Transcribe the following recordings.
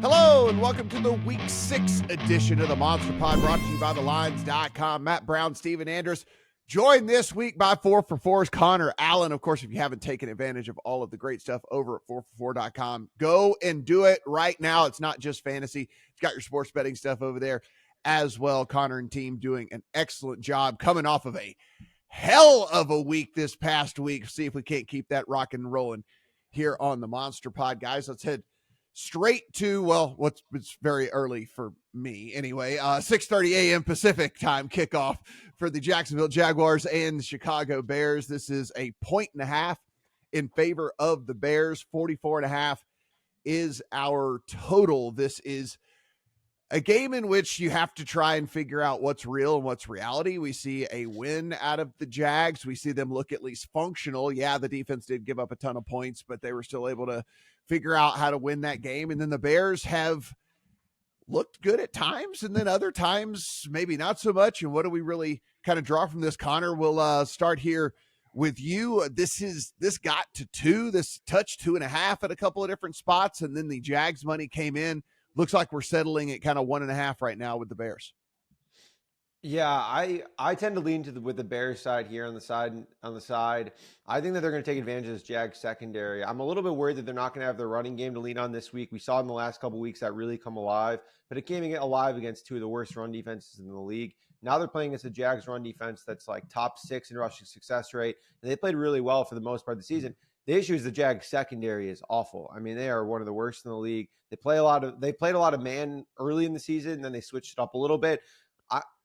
Hello and welcome to the Week 6 edition of the Monster Pod, brought to you by TheLines.com. Matt Brown, Steven Andress, joined this week by 4for4's Connor Allen. Of course, if you haven't taken advantage of all of the great stuff over at 4for4.com, go and do it right now. It's not just fantasy. It's got your sports betting stuff over there as well. Connor and team doing an excellent job coming off of a hell of a week this past week. See if we can't keep that rocking and rolling here on the Monster Pod, guys. Let's head straight to, it's very early for me anyway, 6:30 a.m. Pacific time kickoff for the Jacksonville Jaguars and the Chicago Bears. This is a 1.5 in favor of the Bears. 44.5 is our total. This is a game in which you have to try and figure out what's real and what's reality. We see a win out of the Jags. We see them look at least functional. Yeah, the defense did give up a ton of points, but they were still able to figure out how to win that game. And then the Bears have looked good at times, and then other times maybe not so much. And what do we really kind of draw from this? Connor, we'll start here with you. This got to 2. This touched 2.5 at a couple of different spots, and then the Jags money came in. Looks like we're settling at kind of 1.5 right now with the Bears. Yeah, I tend to lean with the Bears side here on the side. I think that they're going to take advantage of this Jags secondary. I'm a little bit worried that they're not going to have their running game to lean on this week. We saw in the last couple of weeks that really come alive, but it came alive against 2 of the worst run defenses in the league. Now they're playing against a Jags run defense that's like top 6 in rushing success rate, and they played really well for the most part of the season. The issue is the Jags secondary is awful. I mean, they are one of the worst in the league. They played a lot of man early in the season, and then they switched it up a little bit.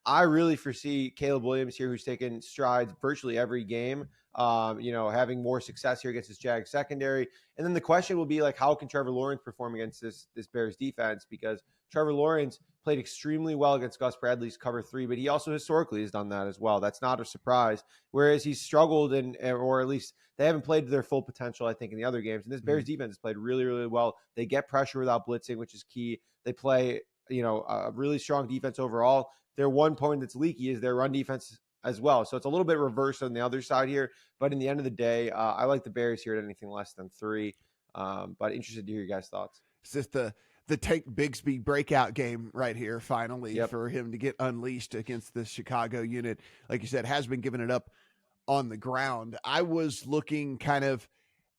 I really foresee Caleb Williams here, who's taken strides virtually every game, having more success here against this Jags secondary. And then the question will be, like, how can Trevor Lawrence perform against this Bears defense? Because Trevor Lawrence played extremely well against Gus Bradley's cover 3, but he also historically has done that as well. That's not a surprise. Whereas he's struggled, or at least they haven't played to their full potential, I think, in the other games. And this Bears defense has played really, really well. They get pressure without blitzing, which is key. They play, a really strong defense overall. Their one point that's leaky is their run defense as well. So it's a little bit reversed on the other side here. But in the end of the day, I like the Bears here at anything less than 3. But interested to hear your guys' thoughts. It's just the Tank Bigsby breakout game right here, finally, for him to get unleashed against the Chicago unit. Like you said, has been giving it up on the ground. I was looking kind of,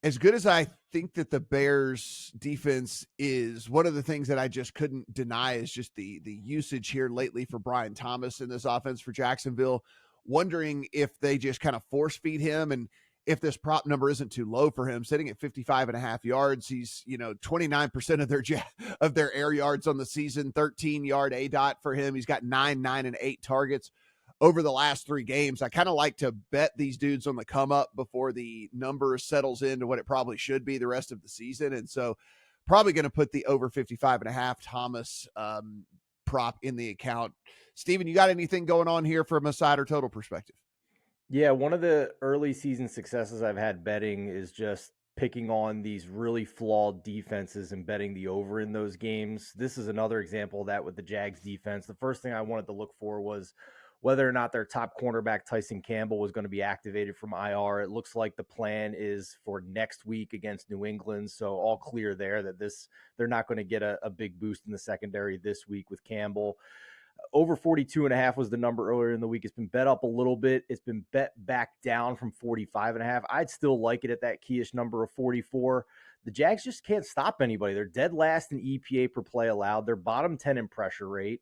as good as I think that the Bears defense is, one of the things that I just couldn't deny is just the usage here lately for Brian Thomas in this offense for Jacksonville. Wondering if they just kind of force feed him and if this prop number isn't too low for him, sitting at 55.5 yards. He's, 29% of their air yards on the season, 13-yard ADOT for him. He's got 9, and 8 targets over the last 3 games. I kind of like to bet these dudes on the come up before the number settles into what it probably should be the rest of the season. And so probably going to put the over 55.5 Thomas prop in the account. Steven, you got anything going on here from a side or total perspective? Yeah, one of the early season successes I've had betting is just picking on these really flawed defenses and betting the over in those games. This is another example of that with the Jags defense. The first thing I wanted to look for was whether or not their top cornerback, Tyson Campbell, was going to be activated from IR. It looks like the plan is for next week against New England. So all clear there that they're not going to get a big boost in the secondary this week with Campbell. Over 42.5 was the number earlier in the week. It's been bet up a little bit. It's been bet back down from 45.5. I'd still like it at that keyish number of 44. The Jags just can't stop anybody. They're dead last in EPA per play allowed. They're bottom 10 in pressure rate.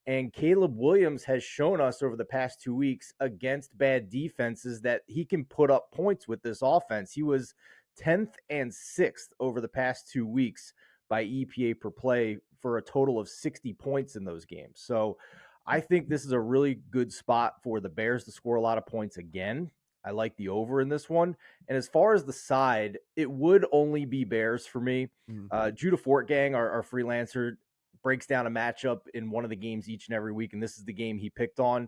And Caleb Williams has shown us over the past 2 weeks against bad defenses that he can put up points with this offense. He was 10th and 6th over the past 2 weeks by EPA per play for a total of 60 points in those games. So I think this is a really good spot for the Bears to score a lot of points again. I like the over in this one. And as far as the side, it would only be Bears for me. Judah Fortgang, our freelancer, breaks down a matchup in one of the games each and every week, and this is the game he picked on.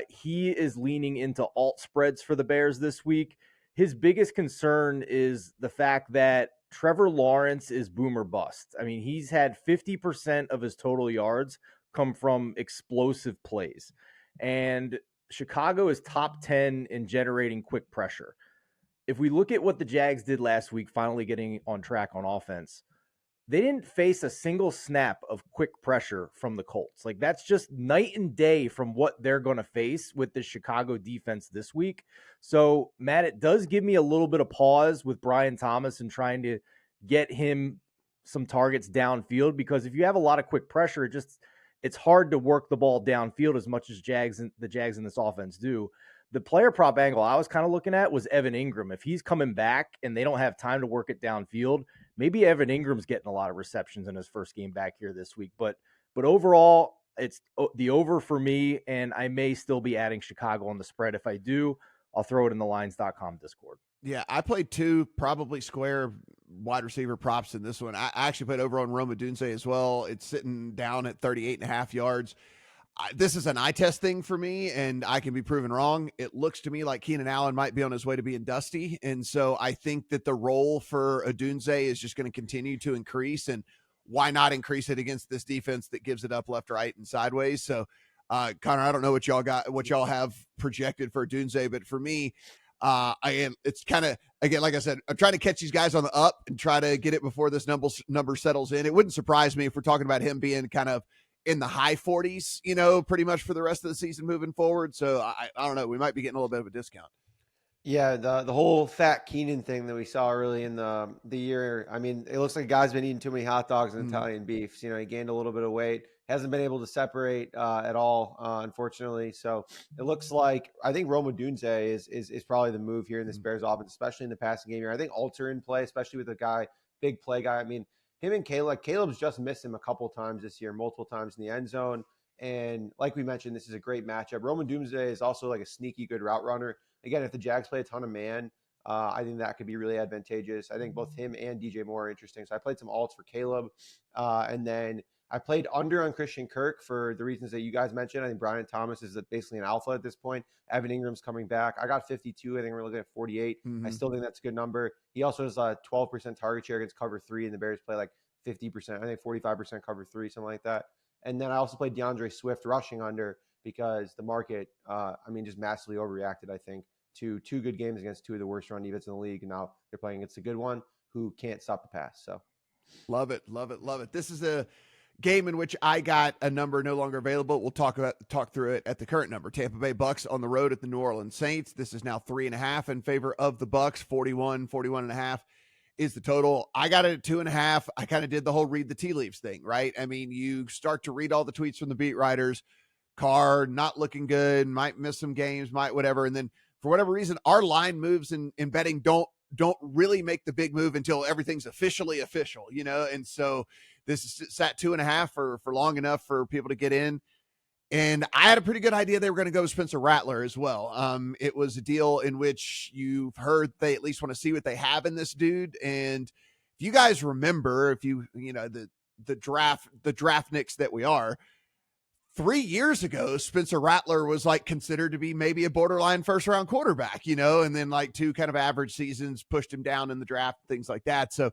He is leaning into alt spreads for the Bears this week. His biggest concern is the fact that Trevor Lawrence is boom or bust. I mean, he's had 50% of his total yards come from explosive plays. And Chicago is top 10 in generating quick pressure. If we look at what the Jags did last week, finally getting on track on offense, they didn't face a single snap of quick pressure from the Colts. Like, that's just night and day from what they're going to face with the Chicago defense this week. So, Matt, it does give me a little bit of pause with Brian Thomas and trying to get him some targets downfield, because if you have a lot of quick pressure, it's hard to work the ball downfield as much as the Jags in this offense do. The player prop angle I was kind of looking at was Evan Ingram. If he's coming back and they don't have time to work it downfield, maybe Evan Ingram's getting a lot of receptions in his first game back here this week. But overall, it's the over for me, and I may still be adding Chicago on the spread. If I do, I'll throw it in the lines.com Discord. Yeah, I played 2 probably square wide receiver props in this one. I actually played over on Rome Odunze as well. It's sitting down at 38.5 yards. This is an eye test thing for me, and I can be proven wrong. It looks to me like Keenan Allen might be on his way to being dusty, and so I think that the role for Odunze is just going to continue to increase, and why not increase it against this defense that gives it up left, right, and sideways? So, Connor, I don't know what y'all have projected for Odunze, but for me, it's kind of, again, like I said, I'm trying to catch these guys on the up and try to get it before this number settles in. It wouldn't surprise me if we're talking about him being kind of in the high 40s, pretty much for the rest of the season moving forward. So I don't know. We might be getting a little bit of a discount. Yeah, the whole fat Keenan thing that we saw early in the year. I mean, it looks like a guy's been eating too many hot dogs and Italian beefs. He gained a little bit of weight, hasn't been able to separate at all, unfortunately. So it looks like, I think Rome Odunze is probably the move here in this Bears offense, especially in the passing game here. I think Alter in play, especially with a guy, big play guy. I mean, him and Caleb's just missed him a couple times this year, multiple times in the end zone. And like we mentioned, this is a great matchup. Rome Odunze is also like a sneaky good route runner. Again, if the Jags play a ton of man, I think that could be really advantageous. I think both him and DJ Moore are interesting. So I played some alts for Caleb. And then I played under on Christian Kirk for the reasons that you guys mentioned. I think Brian Thomas is basically an alpha at this point. Evan Ingram's coming back. I got 52. I think we're looking at 48. I still think that's a good number. He also has a 12% target share against cover 3, and the Bears play like 50%. I think 45% cover 3, something like that. And then I also played DeAndre Swift rushing under, because the market, just massively overreacted, I think, to 2 good games against 2 of the worst run defense in the league. And now they're playing against a good one who can't stop the pass. So love it. This is a game in which I got a number no longer available. We'll talk through it at the current number. Tampa Bay Bucks on the road at the New Orleans Saints. This is now 3.5 in favor of the Bucks. 41.5 is the total. I got it at 2.5. I kind of did the whole read the tea leaves thing, right? I mean, you start to read all the tweets from the beat writers. Carr not looking good, might miss some games, might whatever. And then for whatever reason, our line moves in betting don't really make the big move until everything's officially official, And so this is sat 2.5 for long enough for people to get in. And I had a pretty good idea they were going to go with Spencer Rattler as well. It was a deal in which you've heard they at least want to see what they have in this dude. And if you guys remember, the draft nicks that we are, 3 years ago, Spencer Rattler was like considered to be maybe a borderline first-round quarterback, and then like 2 kind of average seasons pushed him down in the draft, things like that. So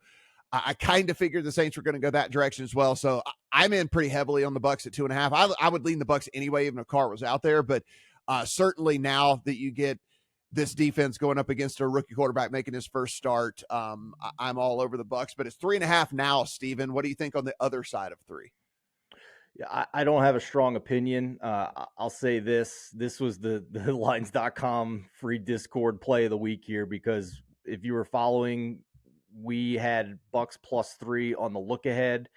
I kind of figured the Saints were going to go that direction as well. So I'm in pretty heavily on the Bucks at 2.5. I would lean the Bucks anyway, even if Carr was out there. But certainly now that you get this defense going up against a rookie quarterback making his first start, I'm all over the Bucks. But it's 3.5 now, Steven. What do you think on the other side of 3? Yeah, I don't have a strong opinion. I'll say this was the lines.com free Discord play of the week here, because if you were following, we had Bucks +3 on the look ahead.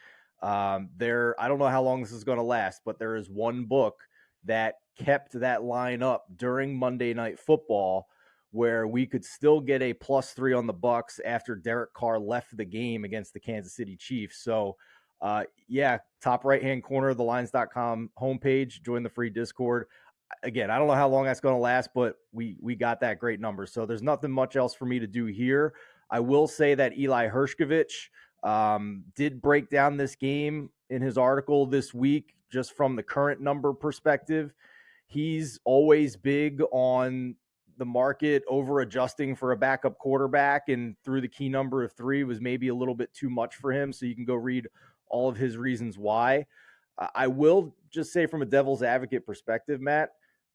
I don't know how long this is going to last, but there is one book that kept that line up during Monday Night Football, where we could still get a +3 on the Bucks after Derek Carr left the game against the Kansas City Chiefs. So top right-hand corner of the lines.com homepage, join the free Discord. Again, I don't know how long that's going to last, but we got that great number. So there's nothing much else for me to do here. I will say that Eli Hershkovich did break down this game in his article this week, just from the current number perspective. He's always big on the market over adjusting for a backup quarterback, and through the key number of 3 was maybe a little bit too much for him. So you can go read all of his reasons why. I will just say, from a devil's advocate perspective, Matt,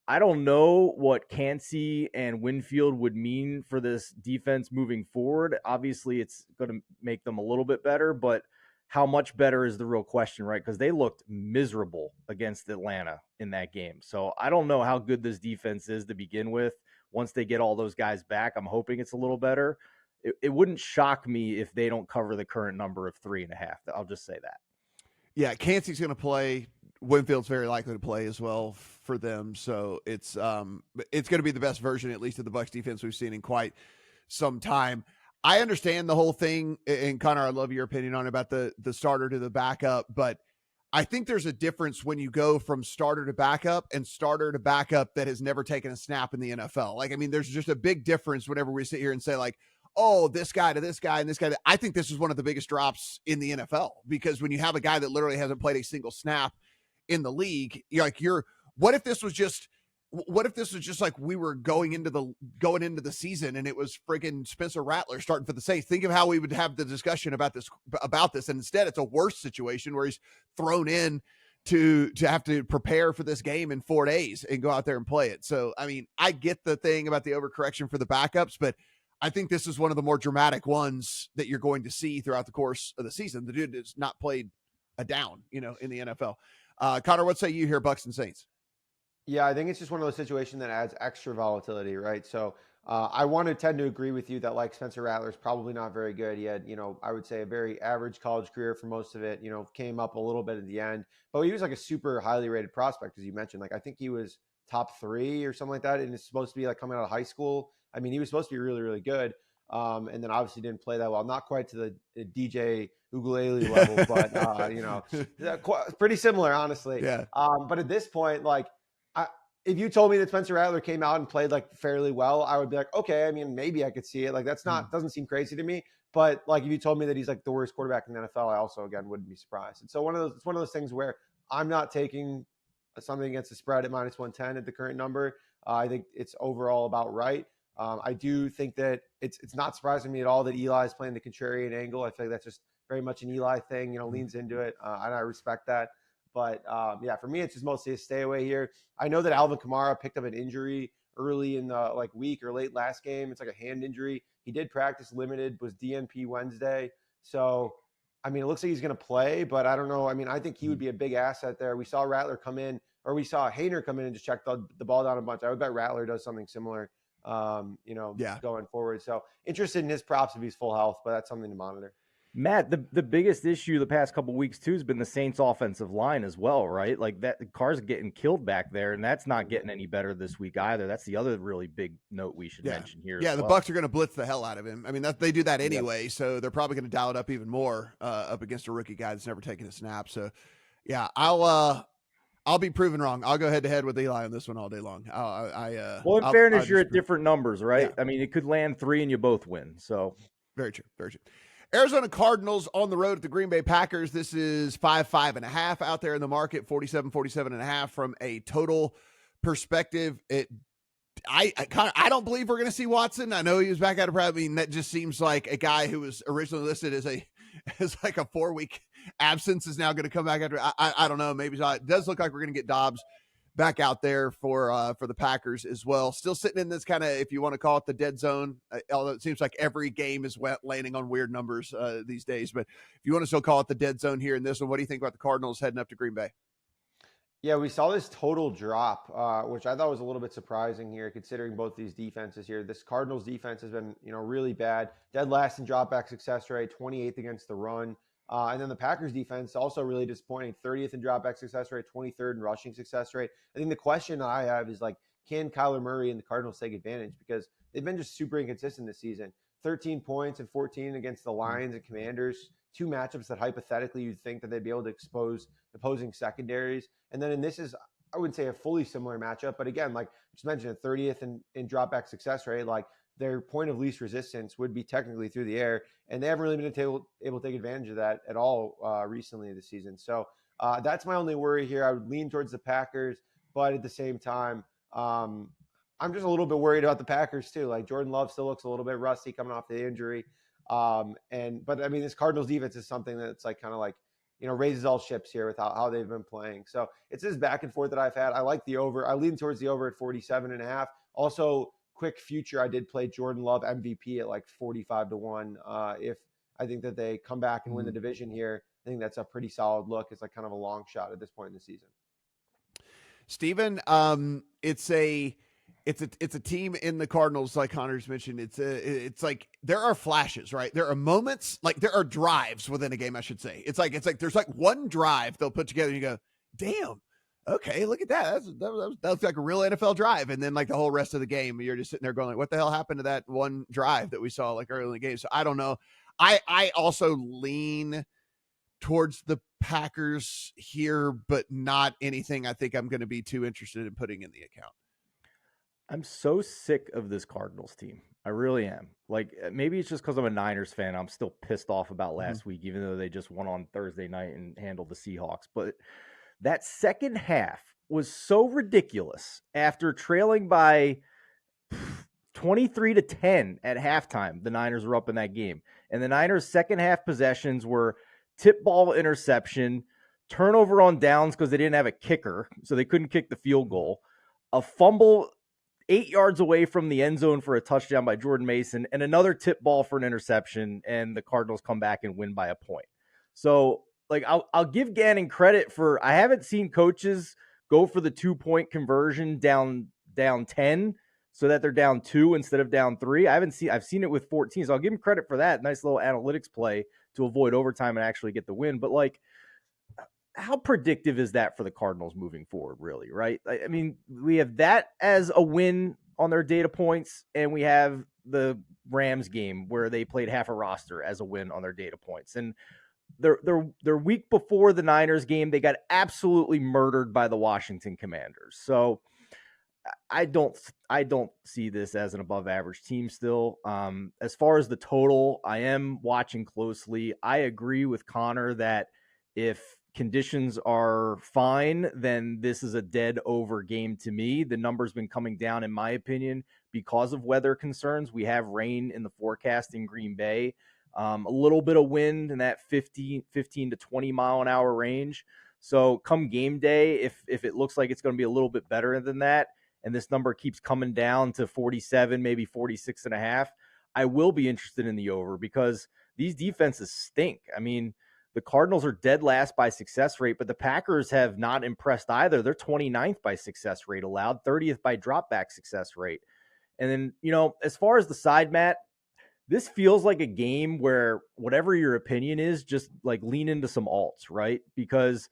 I don't know what Cansey and Winfield would mean for this defense moving forward. Obviously, it's going to make them a little bit better, but how much better is the real question, right? Because they looked miserable against Atlanta in that game. So I don't know how good this defense is to begin with. Once they get all those guys back, I'm hoping it's a little better. It wouldn't shock me if they don't cover the current number of 3.5. I'll just say that. Yeah, Kancey's going to play. Winfield's very likely to play as well for them. So it's going to be the best version, at least of the Bucs defense we've seen in quite some time. I understand the whole thing, and Connor, I love your opinion on it about the starter to the backup, but I think there's a difference when you go from starter to backup and starter to backup that has never taken a snap in the NFL. Like, I mean, there's just a big difference whenever we sit here and say, like, oh, this guy to this guy and this guy. I think this is one of the biggest drops in the NFL, because when you have a guy that literally hasn't played a single snap in the league, what if this was just like we were going into the season and it was friggin' Spencer Rattler starting for the Saints? Think of how we would have the discussion about this. And instead it's a worse situation where he's thrown in to have to prepare for this game in 4 days and go out there and play it. So, I mean, I get the thing about the overcorrection for the backups, but I think this is one of the more dramatic ones that you're going to see throughout the course of the season. The dude has not played a down, in the NFL. Connor, what say you here, Bucs and Saints? Yeah, I think it's just one of those situations that adds extra volatility, right? So I want to tend to agree with you that, like, Spencer Rattler is probably not very good. He had, I would say a very average college career for most of it, came up a little bit at the end, but he was like a super highly rated prospect, as you mentioned. Like, I think he was top 3 or something like that. And it's supposed to be like coming out of high school. I mean, he was supposed to be really, really good. And then obviously didn't play that well. Not quite to the DJ Ukulele level, but, pretty similar, honestly. Yeah. But at this point, like, if you told me that Spencer Rattler came out and played like fairly well, I would be like, okay, I mean, maybe I could see it. Like, that's doesn't seem crazy to me. But like, if you told me that he's like the worst quarterback in the NFL, I also, again, wouldn't be surprised. And so it's one of those things where I'm not taking something against the spread at -110 at the current number. I think it's overall about right. I do think that it's not surprising me at all that Eli is playing the contrarian angle. I feel like that's just very much an Eli thing, leans into it. And I respect that. But yeah, for me, it's just mostly a stay away here. I know that Alvin Kamara picked up an injury early in the week or late last game. It's like a hand injury. He did practice limited, was DNP Wednesday. So, I mean, it looks like he's going to play, but I don't know. I mean, I think he would be a big asset there. We saw Rattler come in, or we saw Haener come in and just check the ball down a bunch. I would bet Rattler does something similar, going forward. So interested in his props if he's full health, but that's something to monitor. Matt, the biggest issue the past couple of weeks too has been the Saints offensive line as well, right? Like, that Carr's getting killed back there, and that's not getting any better this week either. That's the other really big note we should mention here. Yeah, the Bucs are going to blitz the hell out of him. I mean, they do that anyway, so they're probably going to dial it up even more up against a rookie guy that's never taken a snap. So, yeah, I'll be proven wrong. I'll go head to head with Eli on this one all day long. Well, in fairness, you're at different numbers, right? Yeah. I mean, it could land 3 and you both win. So very true. Very true. Arizona Cardinals on the road at the Green Bay Packers. This is 5.5 out there in the market, 47.5 from a total perspective. I don't believe we're going to see Watson. I know he was back out of practice. I mean, that just seems like a guy who was originally listed as like a 4-week absence is now going to come back after. I don't know. Maybe it does look like we're going to get Dobbs back out there for the Packers as well. Still sitting in this kind of, if you want to call it, the dead zone, although it seems like every game is landing on weird numbers these days. But if you want to still call it the dead zone here in this one, what do you think about the Cardinals heading up to Green Bay? Yeah, we saw this total drop, which I thought was a little bit surprising here, considering both these defenses here. This Cardinals defense has been, really bad. Dead last in dropback success rate, 28th against the run. And then the Packers defense also really disappointing, 30th in dropback success rate, 23rd in rushing success rate. I think the question I have is, like, can Kyler Murray and the Cardinals take advantage? Because they've been just super inconsistent this season. 13 points and 14 against the Lions and Commanders, 2 matchups that hypothetically you'd think that they'd be able to expose opposing secondaries. And then this is, I wouldn't say a fully similar matchup, but again, like I just mentioned, 30th in dropback success rate, like their point of least resistance would be technically through the air, and they haven't really been able to take advantage of that at all recently this season. So that's my only worry here. I would lean towards the Packers, but at the same time, I'm just a little bit worried about the Packers too. Like, Jordan Love still looks a little bit rusty coming off the injury. But I mean, this Cardinals defense is something that's like kind of like, raises all ships here with how they've been playing. So it's this back and forth that I've had. I like the over. I lean towards the over at 47.5. Also, quick future, I did play Jordan Love MVP at like 45-1. If I think that they come back and win the division here, I think that's a pretty solid look. It's like kind of a long shot at this point in the season. Steven, it's a team in the Cardinals, like Connor's mentioned. It's like there are flashes, right? There are moments, like there are drives within a game, I should say. It's like there's like one drive they'll put together and you go, damn, okay, look at that. That's like a real NFL drive. And then like the whole rest of the game, you're just sitting there going like, what the hell happened to that one drive that we saw like early in the game? So I don't know. I also lean towards the Packers here, but not anything I think I'm going to be too interested in putting in the account. I'm so sick of this Cardinals team. I really am. Like, maybe it's just because I'm a Niners fan. I'm still pissed off about last week, even though they just won on Thursday night and handled the Seahawks. But that second half was so ridiculous after trailing by 23-10 at halftime. The Niners were up in that game. And the Niners' second half possessions were tip ball interception, turnover on downs because they didn't have a kicker, so they couldn't kick the field goal, a fumble 8 yards away from the end zone for a touchdown by Jordan Mason, and another tip ball for an interception, and the Cardinals come back and win by a point. So, like, I'll give Gannon credit for, I haven't seen coaches go for the 2-point conversion down 10 so that they're down 2 instead of down 3. I've seen it with 14, so I'll give him credit for that. Nice little analytics play to avoid overtime and actually get the win. But like, how predictive is that for the Cardinals moving forward, really, right? I mean, we have that as a win on their data points, and we have the Rams game where they played half a roster as a win on their data points. And their week before the Niners game, they got absolutely murdered by the Washington Commanders. So I don't see this as an above average team still. As far as the total, I am watching closely. I agree with Connor that if conditions are fine, then this is a dead over game to me. The number's been coming down, in my opinion, because of weather concerns. We have rain in the forecast in Green Bay, a little bit of wind in that 15 to 20 mile an hour range. So come game day, if it looks like it's going to be a little bit better than that, and this number keeps coming down to 47, maybe 46.5, I will be interested in the over because these defenses stink. I mean, the Cardinals are dead last by success rate, but the Packers have not impressed either. They're 29th by success rate allowed, 30th by dropback success rate. And then, as far as the side, Matt, this feels like a game where whatever your opinion is, just like lean into some alts, right? Because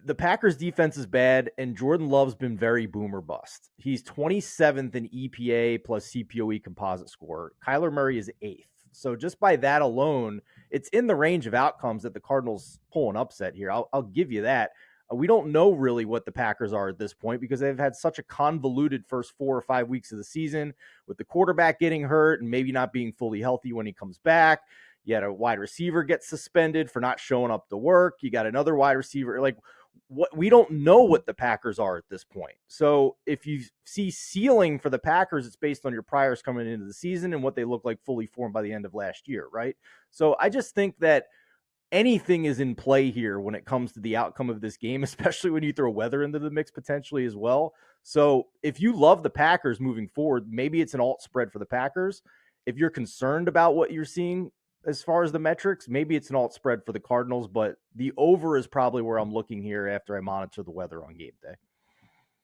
the Packers defense is bad, and Jordan Love's been very boom or bust. He's 27th in EPA plus CPOE composite score. Kyler Murray is 8th. So just by that alone, it's in the range of outcomes that the Cardinals pull an upset here. I'll give you that. We don't know really what the Packers are at this point because they've had such a convoluted first 4 or 5 weeks of the season with the quarterback getting hurt and maybe not being fully healthy when he comes back. You had a wide receiver get suspended for not showing up to work. You got another wide receiver. Like, what, we don't know what the Packers are at this point. So if you see ceiling for the Packers, it's based on your priors coming into the season and what they look like fully formed by the end of last year, right? So I just think that anything is in play here when it comes to the outcome of this game, especially when you throw weather into the mix potentially as well. So if you love the Packers moving forward, maybe it's an alt spread for the Packers. If you're concerned about what you're seeing as far as the metrics, maybe it's an alt spread for the Cardinals, but the over is probably where I'm looking here after I monitor the weather on game day.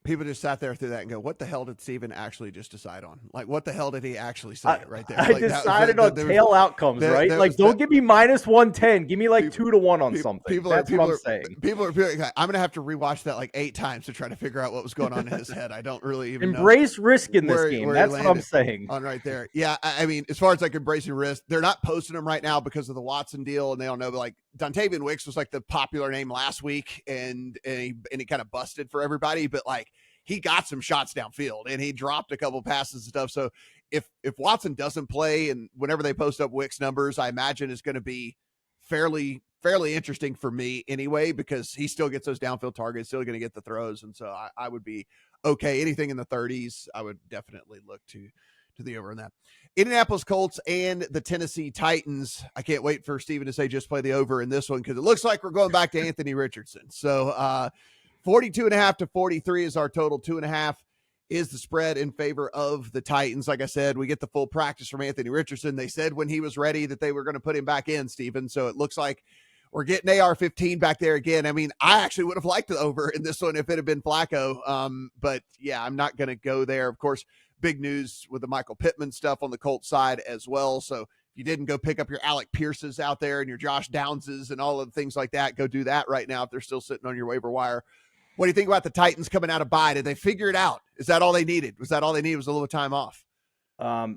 People just sat there through that and go, what the hell did Steven actually just decide on? Like, what the hell did he actually say right there? I decided on tail outcomes, right? Like, don't give me minus 110. Give me like 2-1 on something. That's what I'm saying. People are I'm going to have to rewatch that like 8 times to try to figure out what was going on in his head. I don't really even embrace risk in this game. That's what I'm saying. On right there. Yeah. I mean, as far as like embracing risk, they're not posting them right now because of the Watson deal. And they don't know, but like Dontavian Wicks was like the popular name last week and he kind of busted for everybody. But like, he got some shots downfield and he dropped a couple passes and stuff. So if Watson doesn't play and whenever they post up Wicks numbers, I imagine is going to be fairly interesting for me anyway, because he still gets those downfield targets, still going to get the throws. And so I would be okay. Anything in the 30s, I would definitely look to the over on that. Indianapolis Colts and the Tennessee Titans. I can't wait for Steven to say just play the over in this one because it looks like we're going back to Anthony Richardson. So 42.5 to 43 is our total. 2.5 is the spread in favor of the Titans. Like I said, we get the full practice from Anthony Richardson. They said when he was ready that they were going to put him back in, Steven. So it looks like we're getting AR-15 back there again. I mean, I actually would have liked the over in this one if it had been Flacco. But yeah, I'm not going to go there. Of course, big news with the Michael Pittman stuff on the Colts side as well. So if you didn't go pick up your Alec Pierces out there and your Josh Downses and all of the things like that, go do that right now if they're still sitting on your waiver wire. What do you think about the Titans coming out of bye? Did they figure it out? Is that all they needed? Was that all they needed was a little time off?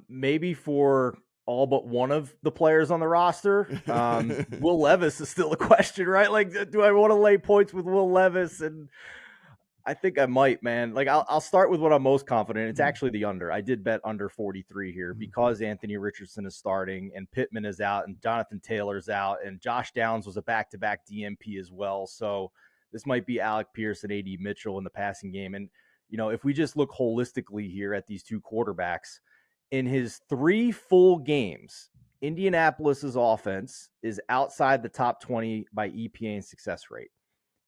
Maybe for all but one of the players on the roster. Will Levis is still a question, right? Like, do I want to lay points with Will Levis? And I think I might, man. Like, I'll start with what I'm most confident in. It's actually the under. I did bet under 43 here because Anthony Richardson is starting and Pittman is out and Jonathan Taylor's out and Josh Downs was a back-to-back DMP as well. So this might be Alec Pierce and A.D. Mitchell in the passing game. And, you know, if we just look holistically here at these two quarterbacks, in his 3 full games, Indianapolis's offense is outside the top 20 by EPA and success rate.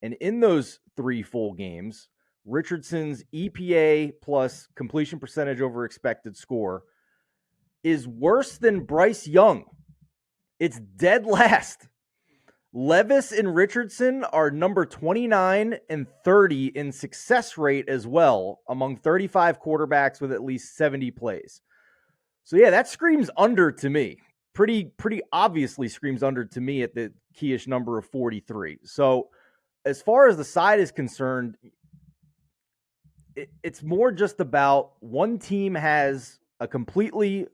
And in those 3 full games, Richardson's EPA plus completion percentage over expected score is worse than Bryce Young. It's dead last. Levis and Richardson are number 29 and 30 in success rate as well among 35 quarterbacks with at least 70 plays. So yeah, that screams under to me. Pretty obviously screams under to me at the keyish number of 43. So as far as the side is concerned, it's more just about one team has a completely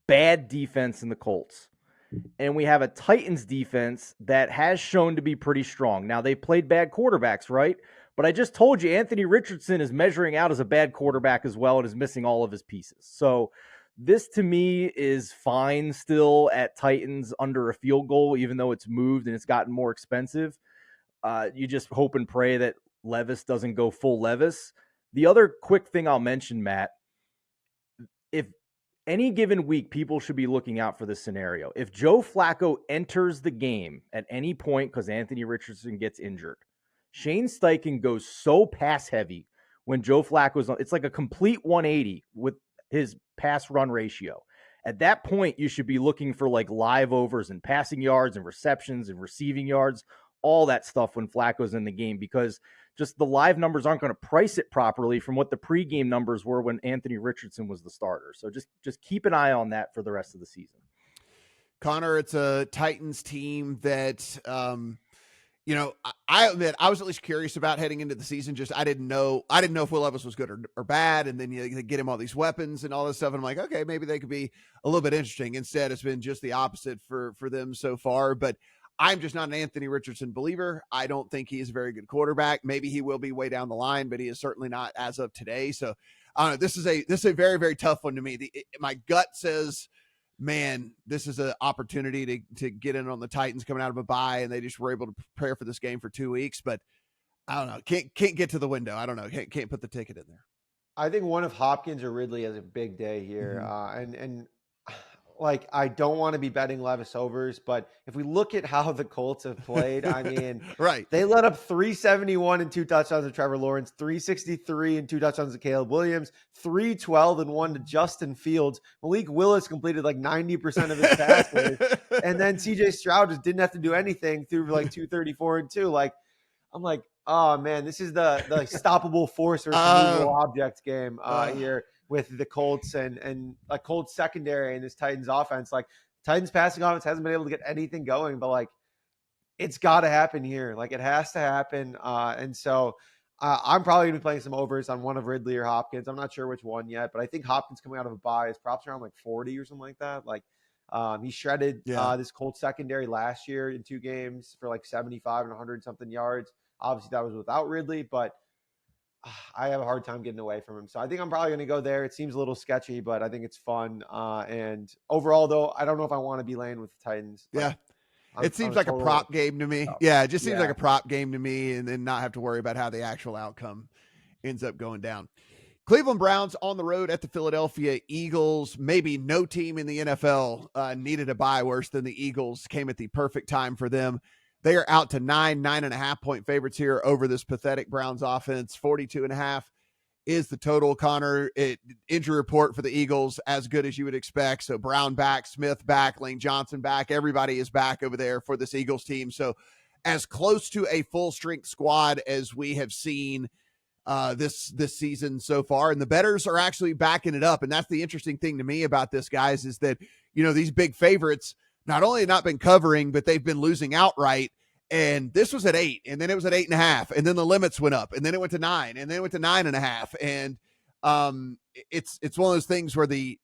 bad defense in the Colts. And we have a Titans defense that has shown to be pretty strong. Now, they played bad quarterbacks, right? But I just told you Anthony Richardson is measuring out as a bad quarterback as well and is missing all of his pieces. So this to me is fine still at Titans under a field goal, even though it's moved and it's gotten more expensive. You just hope and pray that Levis doesn't go full Levis. The other quick thing I'll mention, Matt, if any given week, people should be looking out for this scenario. If Joe Flacco enters the game at any point because Anthony Richardson gets injured, Shane Steichen goes so pass heavy when Joe Flacco's on. It's like a complete 180 with his pass run ratio. At that point, you should be looking for like live overs and passing yards and receptions and receiving yards, all that stuff when Flacco's in the game, because just the live numbers aren't going to price it properly from what the pregame numbers were when Anthony Richardson was the starter. So just keep an eye on that for the rest of the season. Connor, it's a Titans team that, I admit I was at least curious about heading into the season. Just I didn't know if Will Levis was good or bad, and then they get him all these weapons and all this stuff. And I'm like, okay, maybe they could be a little bit interesting. Instead, it's been just the opposite for them so far. But I'm just not an Anthony Richardson believer. I don't think he is a very good quarterback. Maybe he will be way down the line, but he is certainly not as of today. So this is a very, very tough one to me. My gut says, man, this is an opportunity to get in on the Titans coming out of a bye, and they just were able to prepare for this game for 2 weeks. But I don't know, can't get to the window. I don't know, can't put the ticket in there. I think one of Hopkins or Ridley has a big day here, and like, I don't want to be betting Levis overs, but if we look at how the Colts have played, I mean, right. They let up 371 and 2 touchdowns to Trevor Lawrence, 363 and 2 touchdowns to Caleb Williams, 312 and 1 to Justin Fields. Malik Willis completed like 90% of his passes. And then CJ Stroud just didn't have to do anything through like 234 and 2. Like, I'm like, oh man, this is the stoppable force versus movable object game here with the Colts and a Colts secondary and this Titans offense. Like, Titans passing offense hasn't been able to get anything going, but like, it's got to happen here. Like, it has to happen. And so I'm probably gonna be playing some overs on one of Ridley or Hopkins. I'm not sure which one yet, but I think Hopkins coming out of a bye is props around like 40 or something like that. Like, he shredded this Colts secondary last year in 2 games for like 75 and 100 something yards. Obviously that was without Ridley, but I have a hard time getting away from him. So I think I'm probably going to go there. It seems a little sketchy, but I think it's fun. And overall, though, I don't know if I want to be laying with the Titans. Yeah. It seems like a prop game to me. Yeah, it just seems like a prop game to me, and then not have to worry about how the actual outcome ends up going down. Cleveland Browns on the road at the Philadelphia Eagles. Maybe no team in the NFL needed a bye worse than the Eagles. Came at the perfect time for them. They are out to 9.5 point favorites here over this pathetic Browns offense, 42.5. is the total, Connor. Injury report for the Eagles, as good as you would expect. So Brown back, Smith back, Lane Johnson back. Everybody is back over there for this Eagles team. So as close to a full-strength squad as we have seen this season so far. And the bettors are actually backing it up. And that's the interesting thing to me about this, guys, is that, these big favorites not only have not been covering, but they've been losing outright. And this was at 8, and then it was at 8.5, and then the limits went up, and then it went to 9, and then it went to 9.5. And it's one of those things where the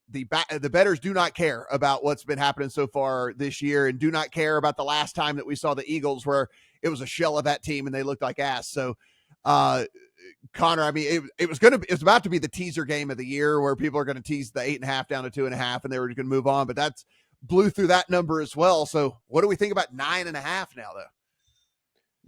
bettors do not care about what's been happening so far this year, and do not care about the last time that we saw the Eagles where it was a shell of that team and they looked like ass. So, Connor, I mean, it was about to be the teaser game of the year where people are going to tease the 8.5 down to 2.5, and they were going to move on, but that's blew through that number as well. So what do we think about 9.5 now, though?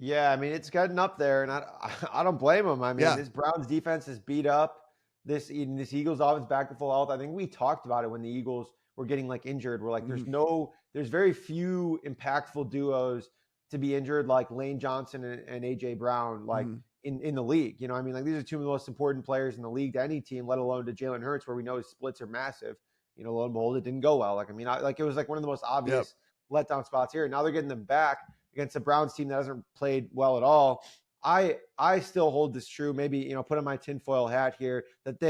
Yeah, I mean, it's getting up there, and I don't blame them. I mean, This Browns defense is beat up. This Eagles offense back to full health. I think we talked about it when the Eagles were getting injured. We're like, there's very few impactful duos to be injured like Lane Johnson and AJ Brown, in the league. These are two of the most important players in the league to any team, let alone to Jalen Hurts, where we know his splits are massive. Lo and behold, it didn't go well. It was one of the most obvious letdown spots here. Now they're getting them back against a Browns team that hasn't played well at all. I still hold this true. Maybe, put on my tinfoil hat here that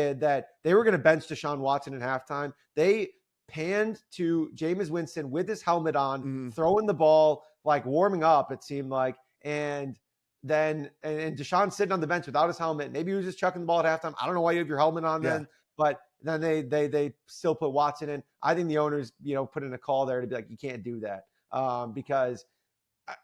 they were going to bench Deshaun Watson at halftime. They panned to Jameis Winston with his helmet on, throwing the ball, warming up, it seemed like. And Deshaun sitting on the bench without his helmet. Maybe he was just chucking the ball at halftime. I don't know why you have your helmet on then, but then they still put Watson in. I think the owners, put in a call there to be like, you can't do that because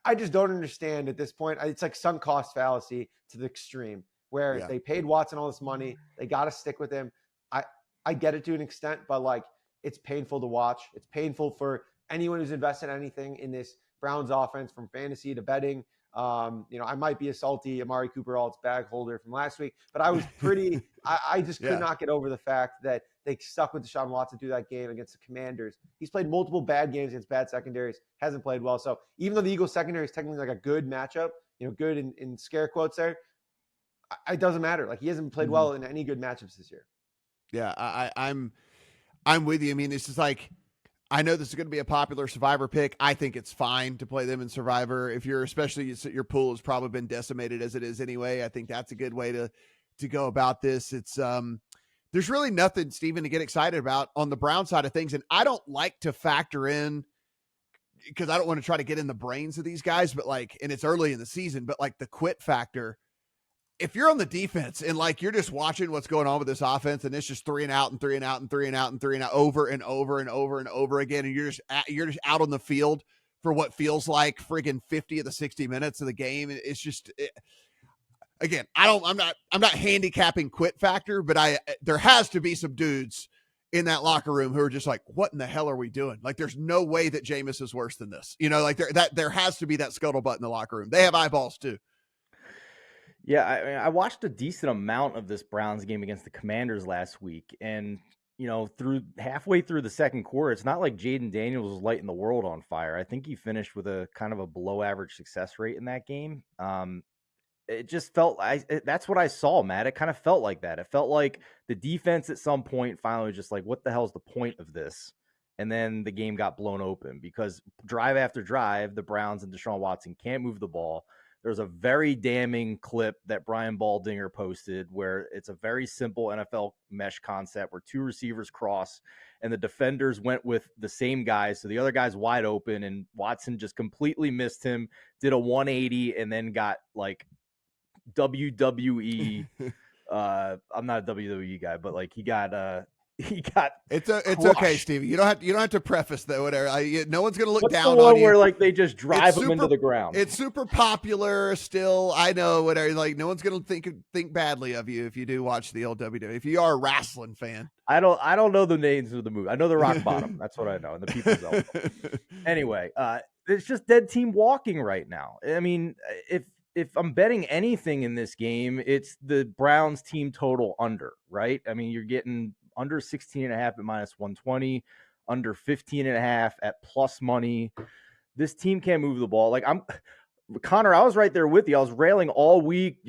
I just don't understand at this point. It's like sunk cost fallacy to the extreme where they paid Watson all this money. They got to stick with him. I get it to an extent, but it's painful to watch. It's painful for anyone who's invested anything in this Browns offense, from fantasy to betting. I might be a salty Amari Cooper Alt's bag holder from last week, but I was pretty, I just could not get over the fact that they stuck with Deshaun Watson through that game against the Commanders. He's played multiple bad games against bad secondaries, hasn't played well. So even though the Eagles secondary is technically a good matchup, good in scare quotes there, it doesn't matter. He hasn't played well in any good matchups this year. Yeah, I'm with you. I mean, this is I know this is going to be a popular Survivor pick. I think it's fine to play them in Survivor. If especially your pool has probably been decimated as it is anyway. I think that's a good way to go about this. It's there's really nothing, Steven, to get excited about on the Brown side of things. And I don't like to factor in, because I don't want to try to get in the brains of these guys, but and it's early in the season, but the quit factor. If you're on the defense and you're just watching what's going on with this offense, and it's just 3 and out and 3 and out and 3 and out and 3 and out over and over and over and over again, and you're just out on the field for what feels like friggin' 50 of the 60 minutes of the game. It's just again, I'm not handicapping quit factor, but there has to be some dudes in that locker room who are just what in the hell are we doing? There's no way that Jameis is worse than this. There has to be that scuttlebutt in the locker room. They have eyeballs too. Yeah, I watched a decent amount of this Browns game against the Commanders last week, and through halfway through the second quarter, it's not like Jaden Daniels was lighting the world on fire. I think he finished with a kind of a below average success rate in that game. It just felt that's what I saw, Matt. It kind of felt like that. It felt like the defense at some point finally was just what the hell's the point of this? And then the game got blown open because drive after drive, the Browns and Deshaun Watson can't move the ball. There's a very damning clip that Brian Baldinger posted where it's a very simple NFL mesh concept where two receivers cross and the defenders went with the same guy. So the other guy's wide open and Watson just completely missed him, did a 180, and then got WWE. I'm not a WWE guy, but he got it's okay, Stevie. You don't have to preface that. Whatever. No one's gonna look What's down the one on you. Where they just drive him into the ground. It's super popular still. I know. Whatever. No one's gonna think badly of you if you do watch the old WWE. If you are a wrestling fan, I don't know the names of the movie. I know the Rock Bottom. That's what I know. And the People's Elbow. Anyway, it's just dead team walking right now. I mean, if I'm betting anything in this game, it's the Browns team total under, right? I mean, you're getting under 16.5 at minus 120, under 15.5 at plus money. This team can't move the ball. Connor, I was right there with you. I was railing all week,